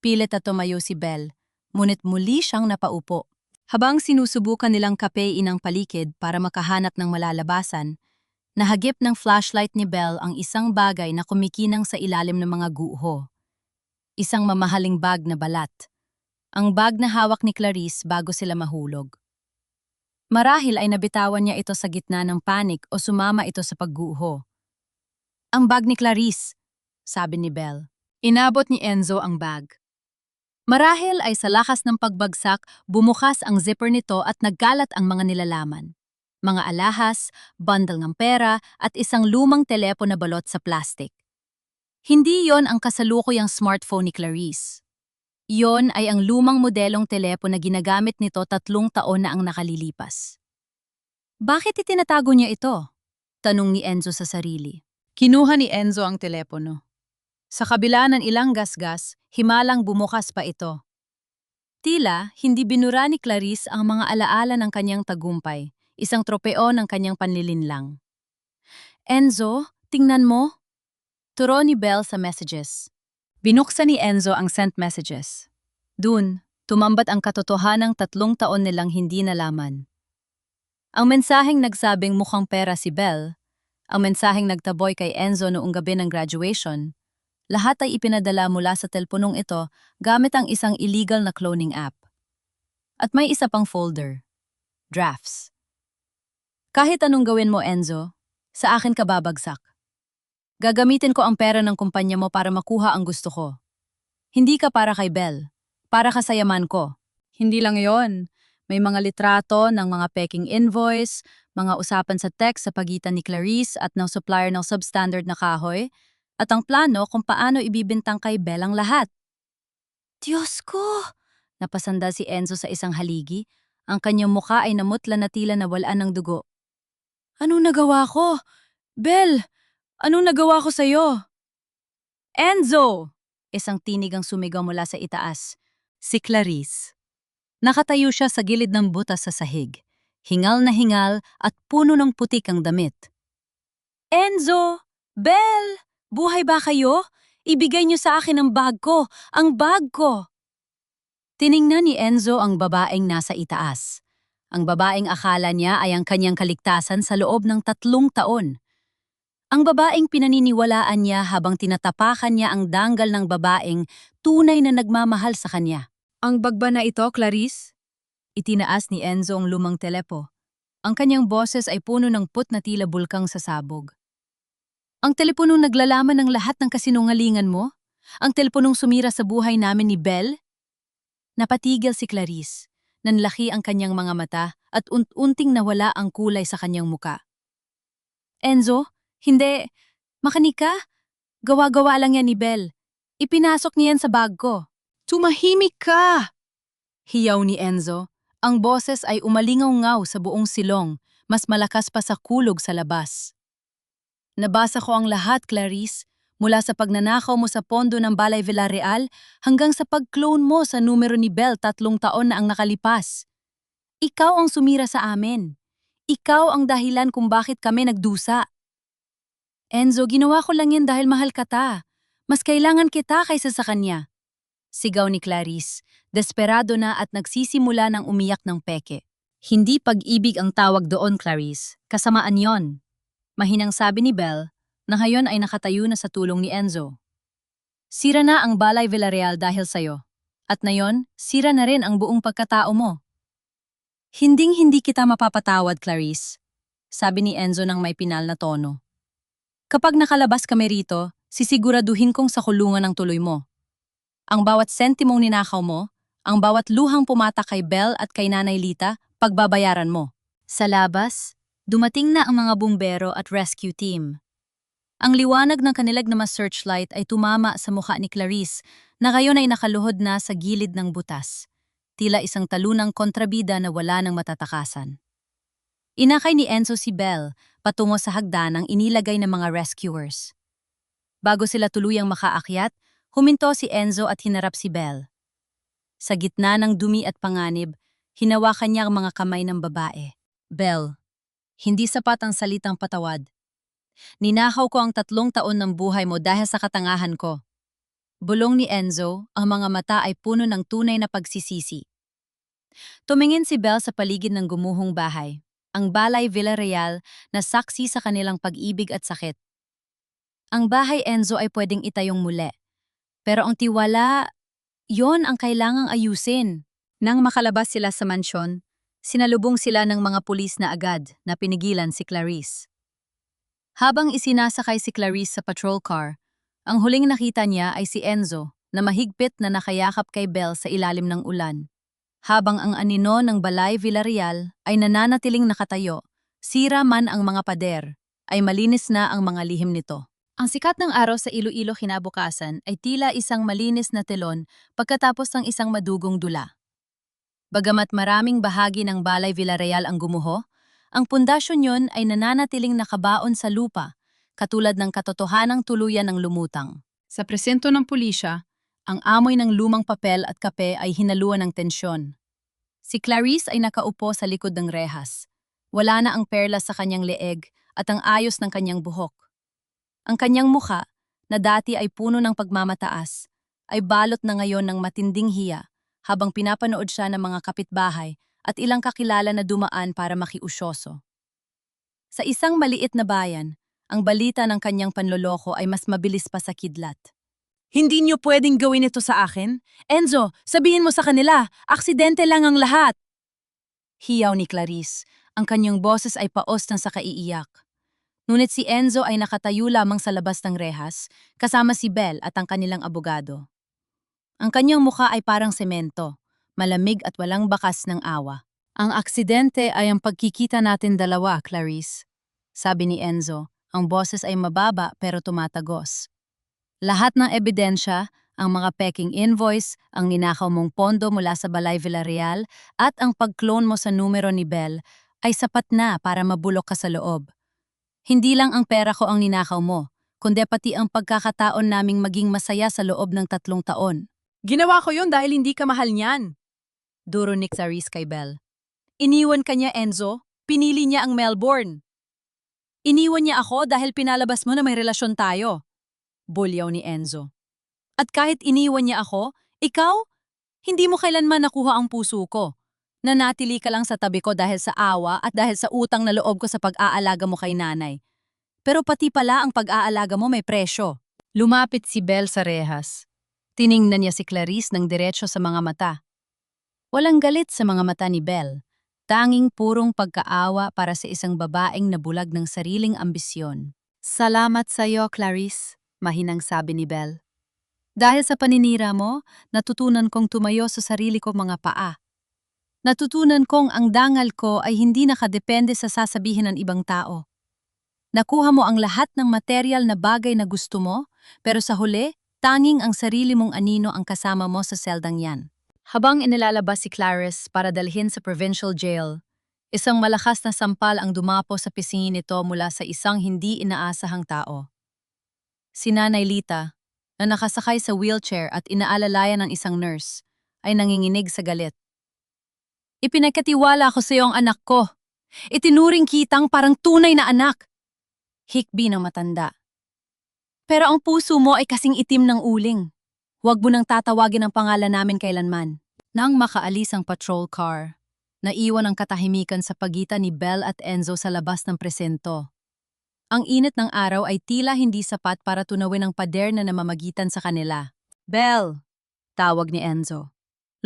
Pilit na tumayo si Belle, ngunit muli siyang napaupo. Habang sinusubukan nilang kapein ang paligid para makahanap ng malalabasan, nahagip ng flashlight ni Belle ang isang bagay na kumikinang sa ilalim ng mga guho. Isang mamahaling bag na balat. Ang bag na hawak ni Clarice bago sila mahulog. Marahil ay nabitawan niya ito sa gitna ng panik o sumama ito sa pagguho. "Ang bag ni Clarice," sabi ni Belle. Inabot ni Enzo ang bag. Marahil ay sa lakas ng pagbagsak, bumukas ang zipper nito at nagkalat ang mga nilalaman. Mga alahas, bundle ng pera at isang lumang telepono na balot sa plastic. Hindi yon ang kasalukuyang smartphone ni Clarice. Yon ay ang lumang modelong telepono na ginagamit nito 3 taon na ang nakalilipas. "Bakit itinatago niya ito?" tanong ni Enzo sa sarili. Kinuha ni Enzo ang telepono. Sa kabila ng ilang gasgas, himalang bumukas pa ito. Tila, hindi binura ni Clarice ang mga alaala ng kanyang tagumpay, isang tropeo ng kanyang panlilinlang. "Enzo, tingnan mo." Turo ni Belle sa messages. Binuksan ni Enzo ang sent messages. Dun, tumambat ang katotohanang 3 taon nilang hindi nalaman. Ang mensaheng nagsabing mukhang pera si Belle, ang mensaheng nagtaboy kay Enzo noong gabi ng graduation, lahat ay ipinadala mula sa teleponong ito gamit ang isang illegal na cloning app. At may isa pang folder. Drafts. "Kahit anong gawin mo, Enzo, sa akin ka babagsak. Gagamitin ko ang pera ng kumpanya mo para makuha ang gusto ko. Hindi ka para kay Belle. Para ka sa yaman ko." Hindi lang yon. May mga litrato ng mga peking invoice, mga usapan sa text sa pagitan ni Clarice at ng supplier ng substandard na kahoy, at ang plano kung paano ibibintang kay Belle ang lahat. "Diyos ko!" Napasanda si Enzo sa isang haligi. Ang kanyang mukha ay namutla na tila nawalan ng dugo. "Anong nagawa ko? Belle! Anong nagawa ko sa'yo?" "Enzo!" Isang tinig ang sumigaw mula sa itaas. Si Clarice. Nakatayo siya sa gilid ng butas sa sahig. Hingal na hingal at puno ng putik ang damit. "Enzo! Belle! Buhay ba kayo? Ibigay niyo sa akin ang bag ko! Ang bag ko!" Tiningnan ni Enzo ang babaeng nasa itaas. Ang babaeng akala niya ay ang kanyang kaligtasan sa loob ng 3 taon. Ang babaeng pinaniniwalaan niya habang tinatapakan niya ang danggal ng babaeng tunay na nagmamahal sa kanya. Ang bagba na ito, Clarice? Itinaas ni Enzo ang lumang telepo. Ang kanyang boses ay puno ng put na tila bulkang sasabog. Ang teleponong naglalaman ng lahat ng kasinungalingan mo? Ang teleponong sumira sa buhay namin ni Belle? Napatigil si Clarice. Nanlaki ang kanyang mga mata at unting nawala ang kulay sa kanyang muka. Enzo, hindi. Makinig ka? Gawa-gawa lang yan ni Belle. Ipinasok niya yan sa bag ko. Tumahimik ka! Hiyaw ni Enzo. Ang boses ay umalingaw-ngaw sa buong silong, mas malakas pa sa kulog sa labas. Nabasa ko ang lahat, Clarice, mula sa pagnanakaw mo sa pondo ng Balay Villarreal hanggang sa pag-clone mo sa numero ni Belle 3 taon na ang nakalipas. Ikaw ang sumira sa amin. Ikaw ang dahilan kung bakit kami nagdusa. Enzo, ginawa ko lang yan dahil mahal ka ta. Mas kailangan kita kaysa sa kanya. Sigaw ni Clarice, desperado na at nagsisimula ng umiyak ng peke. Hindi pag-ibig ang tawag doon, Clarice. Kasamaan yon. Mahinang sabi ni Belle na ngayon ay nakatayo na sa tulong ni Enzo. Sira na ang Balay Villarreal dahil sa'yo. At ngayon, sira na rin ang buong pagkatao mo. Hinding-hindi kita mapapatawad, Clarice, sabi ni Enzo ng may pinal na tono. Kapag nakalabas kami rito, sisiguraduhin kong sa kulungan ang tuloy mo. Ang bawat sentimong ninakaw mo, ang bawat luhang pumatak kay Belle at kay Nanay Lita, pagbabayaran mo. Sa labas, dumating na ang mga bumbero at rescue team. Ang liwanag ng kanilang na searchlight ay tumama sa mukha ni Clarice na ngayon ay nakaluhod na sa gilid ng butas. Tila isang talunang kontrabida na wala ng matatakasan. Inakay ni Enzo si Belle patungo sa hagdanang inilagay ng mga rescuers. Bago sila tuluyang makaakyat, huminto si Enzo at hinarap si Belle. Sa gitna ng dumi at panganib, hinawakan niya ang mga kamay ng babae. Belle, hindi sapat ang salitang patawad. Ninakaw ko ang 3 taon ng buhay mo dahil sa katangahan ko. Bulong ni Enzo, ang mga mata ay puno ng tunay na pagsisisi. Tumingin si Belle sa paligid ng gumuhong bahay, ang Balay Villarreal na saksi sa kanilang pag-ibig at sakit. Ang bahay, Enzo, ay pwedeng itayong muli. Pero ang tiwala, yon ang kailangang ayusin. Nang makalabas sila sa mansyon, sinalubong sila ng mga pulis na agad na pinigilan si Clarice. Habang isinasakay si Clarice sa patrol car, ang huling nakita niya ay si Enzo na mahigpit na nakayakap kay Belle sa ilalim ng ulan. Habang ang anino ng Balay Villarreal ay nananatiling nakatayo, sira man ang mga pader, ay malinis na ang mga lihim nito. Ang sikat ng araw sa Iloilo kinabukasan ay tila isang malinis na telon pagkatapos ng isang madugong dula. Bagamat maraming bahagi ng Balay Villarreal ang gumuho, ang pundasyon yon ay nananatiling nakabaon sa lupa, katulad ng katotohanang tuluyan ng lumutang. Sa presento ng pulisya, ang amoy ng lumang papel at kape ay hinaluan ng tensyon. Si Clarice ay nakaupo sa likod ng rehas. Wala na ang perlas sa kanyang leeg at ang ayos ng kanyang buhok. Ang kanyang mukha, na dati ay puno ng pagmamataas, ay balot na ngayon ng matinding hiya habang pinapanood siya ng mga kapitbahay at ilang kakilala na dumaan para makiusyoso. Sa isang maliit na bayan, ang balita ng kanyang panloloko ay mas mabilis pa sa kidlat. Hindi niyo pwedeng gawin ito sa akin? Enzo, sabihin mo sa kanila, aksidente lang ang lahat! Hiyaw ni Clarice, ang kanyang boses ay paos na sa kaiiyak. Ngunit si Enzo ay nakatayo lamang sa labas ng rehas, kasama si Belle at ang kanilang abogado. Ang kanyang mukha ay parang semento, malamig at walang bakas ng awa. Ang aksidente ay ang pagkikita natin dalawa, Clarice. Sabi ni Enzo, ang boses ay mababa pero tumatagos. Lahat ng ebidensya, ang mga peking invoice, ang ninakaw mong pondo mula sa Balay Villarreal at ang pag-clone mo sa numero ni Belle ay sapat na para mabulok ka sa loob. Hindi lang ang pera ko ang ninakaw mo, kundi pati ang pagkakataon naming maging masaya sa loob ng 3 taon. Ginawa ko yun dahil hindi ka mahal niyan. Duro ni Clarice kay Belle. Iniwan ka niya, Enzo. Pinili niya ang Melbourne. Iniwan niya ako dahil pinalabas mo na may relasyon tayo. Bulyaw ni Enzo. At kahit iniwan niya ako, ikaw, hindi mo kailanman nakuha ang puso ko. Nanatili ka lang sa tabi ko dahil sa awa at dahil sa utang na loob ko sa pag-aalaga mo kay nanay. Pero pati pala ang pag-aalaga mo may presyo. Lumapit si Belle sa rehas. Tiningnan niya si Clarice ng diretsyo sa mga mata. Walang galit sa mga mata ni Belle. Tanging purong pagkaawa para sa isang babaeng nabulag ng sariling ambisyon. Salamat sa iyo, Clarice, mahinang sabi ni Belle. Dahil sa paninira mo, natutunan kong tumayo sa sarili kong mga paa. Natutunan kong ang dangal ko ay hindi nakadepende sa sasabihin ng ibang tao. Nakuha mo ang lahat ng material na bagay na gusto mo, pero sa huli, tanging ang sarili mong anino ang kasama mo sa seldang yan. Habang inilalabas si Clarice para dalhin sa provincial jail, isang malakas na sampal ang dumapo sa pisingin nito mula sa isang hindi inaasahang tao. Si Nanay Lita, na nakasakay sa wheelchair at inaalalayan ng isang nurse, ay nanginginig sa galit. Ipinagkatiwala ko sa iyo ang anak ko. Itinuring kitang parang tunay na anak. Hikbi ng matanda. Pero ang puso mo ay kasing itim ng uling. Huwag mo nang tatawagin ang pangalan namin kailanman. Nang makaalis ang patrol car, naiwan ang katahimikan sa pagitan ni Belle at Enzo sa labas ng presento. Ang init ng araw ay tila hindi sapat para tunawin ang pader na namamagitan sa kanila. Belle! Tawag ni Enzo.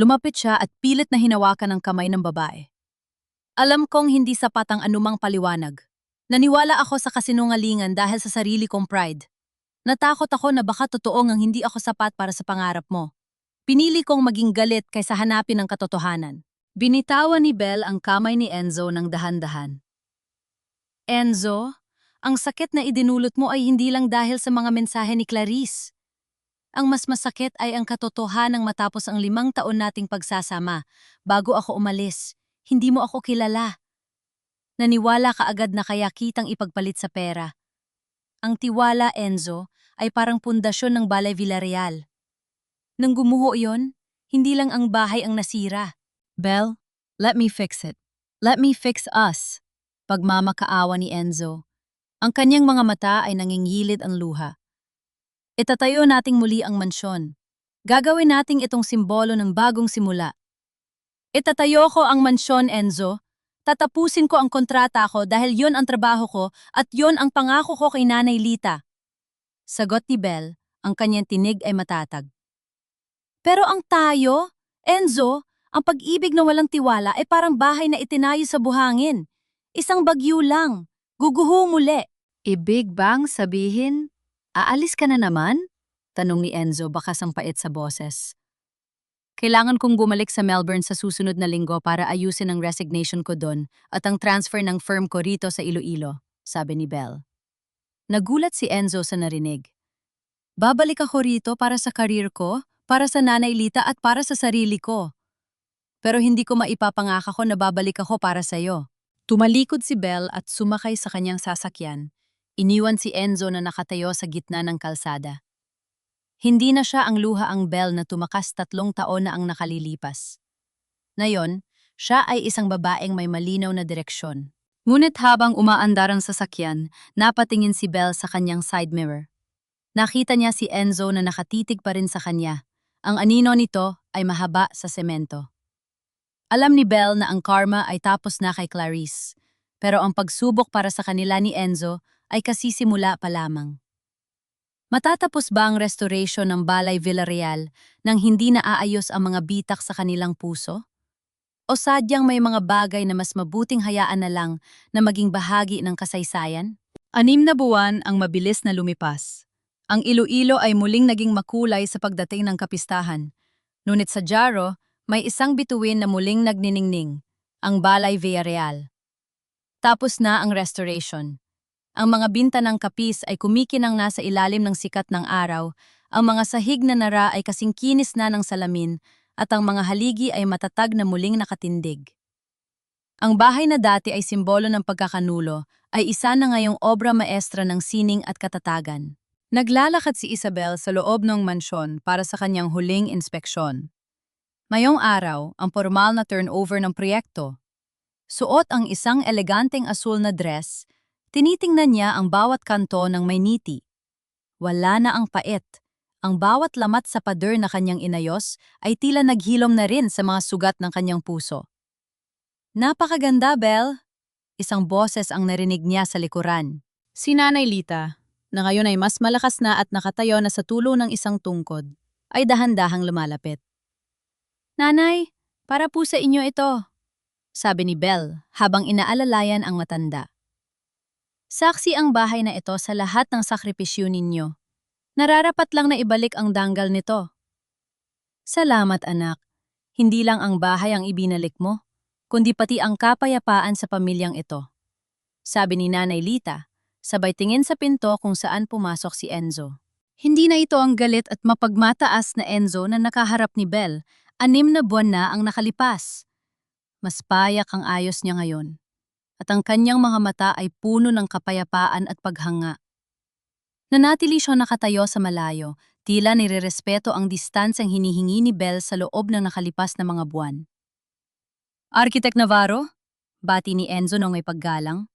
Lumapit siya at pilit na hinawakan ang kamay ng babae. Alam kong hindi sapat ang anumang paliwanag. Naniwala ako sa kasinungalingan dahil sa sarili kong pride. Natakot ako na baka totoo ngang hindi ako sapat para sa pangarap mo. Pinili kong maging galit kaysa hanapin ang katotohanan. Binitawan ni Belle ang kamay ni Enzo ng dahan-dahan. Enzo, ang sakit na idinulot mo ay hindi lang dahil sa mga mensahe ni Clarice. Ang mas masakit ay ang katotohanang matapos ang 5 taon nating pagsasama, bago ako umalis, hindi mo ako kilala. Naniwala ka agad na kaya kitang ipagpalit sa pera. Ang tiwala, Enzo, ay parang pundasyon ng Balay Villarreal. Nang gumuho yon, hindi lang ang bahay ang nasira. Belle, let me fix it. Let me fix us. Pagmamakaawa ni Enzo. Ang kanyang mga mata ay nangingilid ang luha. Itatayo nating muli ang mansyon. Gagawin nating itong simbolo ng bagong simula. Itatayo ko ang mansyon, Enzo. Tatapusin ko ang kontrata ko dahil yon ang trabaho ko at yon ang pangako ko kay Nanay Lita. Sagot ni Belle, ang kanyang tinig ay matatag. Pero ang tayo, Enzo, ang pag-ibig na walang tiwala ay parang bahay na itinayo sa buhangin. Isang bagyo lang. Guguho muli. Ibig bang sabihin, aalis ka na naman? Tanong ni Enzo bakas ang pait sa boses. Kailangan kong bumalik sa Melbourne sa susunod na linggo para ayusin ang resignation ko doon at ang transfer ng firm ko rito sa Iloilo, sabi ni Belle. Nagulat si Enzo sa narinig. Babalik ako rito para sa karir ko, para sa Nanay Lita at para sa sarili ko. Pero hindi ko maipapangaka ko na babalik ako para sa'yo. Tumalikod si Belle at sumakay sa kanyang sasakyan. Iniwan si Enzo na nakatayo sa gitna ng kalsada. Hindi na siya ang luha ang Belle na tumakas 3 taon na ang nakalilipas. Ngayon, siya ay isang babaeng may malinaw na direksyon. Ngunit habang umaandar ang sasakyan, napatingin si Belle sa kanyang side mirror. Nakita niya si Enzo na nakatitig pa rin sa kanya. Ang anino nito ay mahaba sa semento. Alam ni Belle na ang karma ay tapos na kay Clarice, pero ang pagsubok para sa kanila ni Enzo ay kasisimula pa lamang. Matatapos ba ang restoration ng Balay Villarreal nang hindi naaayos ang mga bitak sa kanilang puso? O sadyang may mga bagay na mas mabuting hayaan na lang na maging bahagi ng kasaysayan? 6 na buwan ang mabilis na lumipas. Ang Iloilo ay muling naging makulay sa pagdating ng kapistahan. Ngunit sa Jaro, may isang bituin na muling nagniningning, ang Balay Villarreal. Tapos na ang restoration. Ang mga binta ng kapis ay kumikinang nasa ilalim ng sikat ng araw, ang mga sahig na nara ay kasing kinis na ng salamin, at ang mga haligi ay matatag na muling nakatindig. Ang bahay na dati ay simbolo ng pagkakanulo, ay isa na ngayong obra maestra ng sining at katatagan. Naglalakad si Isabel sa loob ng mansyon para sa kanyang huling inspeksyon. Ngayong araw, ang formal na turnover ng proyekto. Suot ang isang eleganteng asul na dress, tinitingnan niya ang bawat kanto ng may niti. Wala na ang pait. Ang bawat lamat sa pader na kanyang inayos ay tila naghilom na rin sa mga sugat ng kanyang puso. Napakaganda, Belle! Isang boses ang narinig niya sa likuran. Si Nanay Lita, na ngayon ay mas malakas na at nakatayo na sa tulo ng isang tungkod, ay dahan-dahang lumalapit. Nanay, para po sa inyo ito, sabi ni Belle habang inaalalayan ang matanda. Saksi ang bahay na ito sa lahat ng sakripisyo ninyo. Nararapat lang na ibalik ang danggal nito. Salamat anak. Hindi lang ang bahay ang ibinalik mo, kundi pati ang kapayapaan sa pamilyang ito. Sabi ni Nanay Lita, sabay tingin sa pinto kung saan pumasok si Enzo. Hindi na ito ang galit at mapagmataas na Enzo na nakaharap ni Belle. 6 na buwan na ang nakalipas. Mas payak ang ayos niya ngayon. At ang kanyang mga mata ay puno ng kapayapaan at paghanga. Nanatili siya nakatayo sa malayo, tila nirerespeto ang distansyang hinihingi ni Belle sa loob ng nakalipas na mga buwan. Architect Navarro, bati ni Enzo nang may paggalang.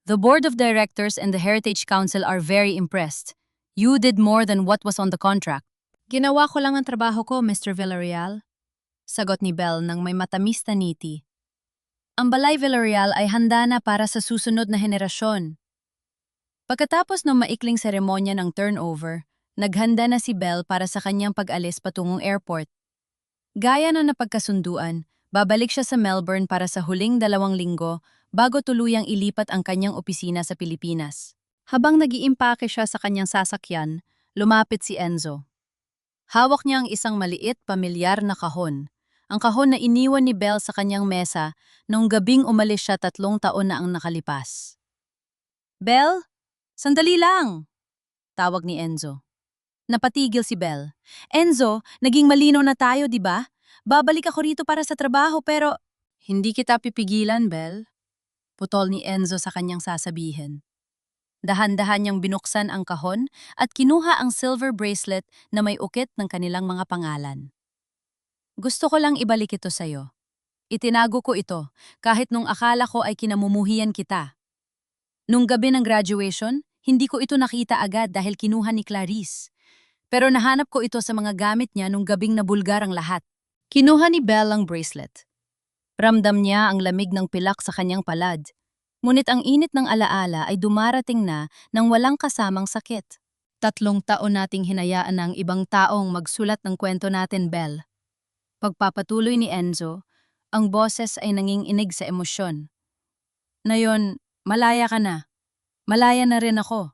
The Board of Directors and the Heritage Council are very impressed. You did more than what was on the contract. Ginawa ko lang ang trabaho ko, Mr. Villarreal. Sagot ni Belle nang may matamis na ngiti. Ang Balay Villarreal ay handa na para sa susunod na henerasyon. Pagkatapos ng maikling seremonya ng turnover, naghanda na si Belle para sa kanyang pag-alis patungong airport. Gaya ng napagkasunduan, babalik siya sa Melbourne para sa huling 2 linggo bago tuluyang ilipat ang kanyang opisina sa Pilipinas. Habang nag-iimpake siya sa kanyang sasakyan, lumapit si Enzo. Hawak niya ang isang maliit, pamilyar na kahon. Ang kahon na iniwan ni Belle sa kanyang mesa noong gabing umalis siya 3 taon na ang nakalipas. Belle, sandali lang! Tawag ni Enzo. Napatigil si Belle. Enzo, naging malinaw na tayo, di ba? Babalik ako rito para sa trabaho pero... Hindi kita pipigilan, Belle. Putol ni Enzo sa kanyang sasabihin. Dahan-dahan niyang binuksan ang kahon at kinuha ang silver bracelet na may ukit ng kanilang mga pangalan. Gusto ko lang ibalik ito sa'yo. Itinago ko ito kahit nung akala ko ay kinamumuhian kita. Nung gabi ng graduation, hindi ko ito nakita agad dahil kinuha ni Clarice. Pero nahanap ko ito sa mga gamit niya nung gabing nabulgar ang lahat. Kinuha ni Belle ang bracelet. Ramdam niya ang lamig ng pilak sa kanyang palad. Ngunit ang init ng alaala ay dumarating na nang walang kasamang sakit. 3 taon nating hinayaan ng ibang taong magsulat ng kwento natin, Belle. Pagpapatuloy ni Enzo, ang boses ay nanginginig sa emosyon. Ngayon, malaya ka na. Malaya na rin ako.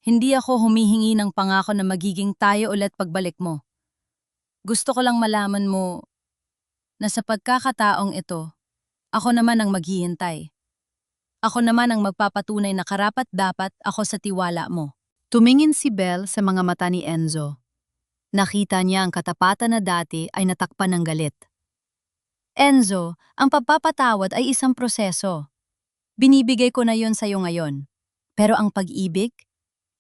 Hindi ako humihingi ng pangako na magiging tayo ulit pagbalik mo. Gusto ko lang malaman mo na sa pagkakataong ito, ako naman ang maghihintay. Ako naman ang magpapatunay na karapat-dapat ako sa tiwala mo. Tumingin si Belle sa mga mata ni Enzo. Nakita niya ang katapatan na dati ay natakpan ng galit. Enzo, ang pagpapatawad ay isang proseso. Binibigay ko na yon sa iyo ngayon. Pero ang pag-ibig?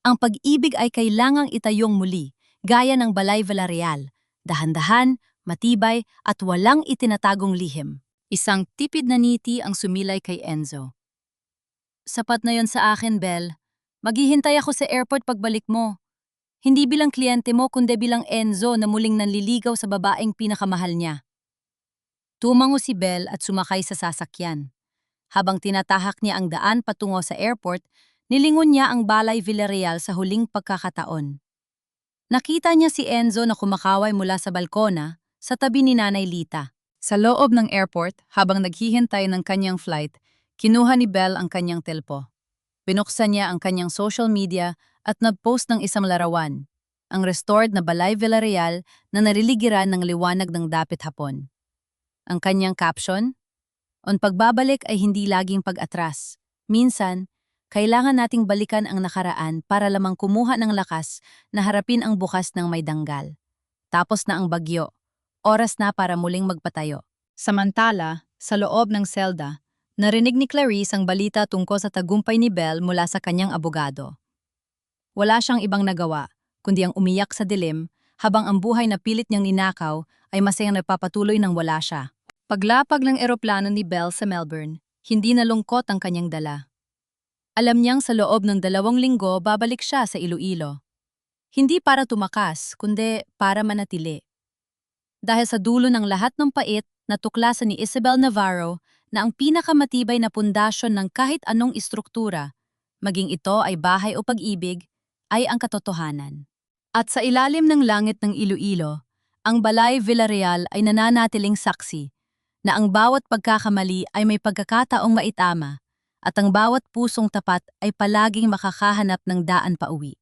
Ang pag-ibig ay kailangang itayong muli, gaya ng Balay Villarreal. Dahan-dahan, matibay at walang itinatagong lihim. Isang tipid na ngiti ang sumilay kay Enzo. Sapat na yon sa akin, Belle. Maghihintay ako sa airport pagbalik mo. Hindi bilang kliyente mo kundi bilang Enzo na muling nanliligaw sa babaeng pinakamahal niya. Tumango si Belle at sumakay sa sasakyan. Habang tinatahak niya ang daan patungo sa airport, nilingon niya ang Balay Villarreal sa huling pagkakataon. Nakita niya si Enzo na kumakaway mula sa balkona sa tabi ni Nanay Lita. Sa loob ng airport, habang naghihintay ng kanyang flight, kinuha ni Belle ang kanyang telpo. Binuksan niya ang kanyang social media at nag-post ng isang larawan, ang restored na Balay Villarreal na nariligiran ng liwanag ng dapit hapon. Ang kanyang caption, "On pagbabalik ay hindi laging pag-atras. Minsan, kailangan nating balikan ang nakaraan para lamang kumuha ng lakas na harapin ang bukas ng may danggal. Tapos na ang bagyo. Oras na para muling magpatayo." Samantala, sa loob ng selda, narinig ni Clarice ang balita tungkol sa tagumpay ni Belle mula sa kanyang abogado. Wala siyang ibang nagawa, kundi ang umiyak sa dilim, habang ang buhay na pilit niyang ninakaw ay masayang nagpapatuloy nang wala siya. Paglapag ng eroplano ni Belle sa Melbourne, hindi nalungkot ang kanyang dala. Alam niyang sa loob ng 2 linggo babalik siya sa Iloilo. Hindi para tumakas, kundi para manatili. Dahil sa dulo ng lahat ng pait na tuklasan ni Isabel Navarro, na ang pinakamatibay na pundasyon ng kahit anong istruktura, maging ito ay bahay o pag-ibig, ay ang katotohanan. At sa ilalim ng langit ng Iloilo, ang Balay Villarreal ay nananatiling saksi na ang bawat pagkakamali ay may pagkakataong maitama at ang bawat pusong tapat ay palaging makakahanap ng daan pauwi.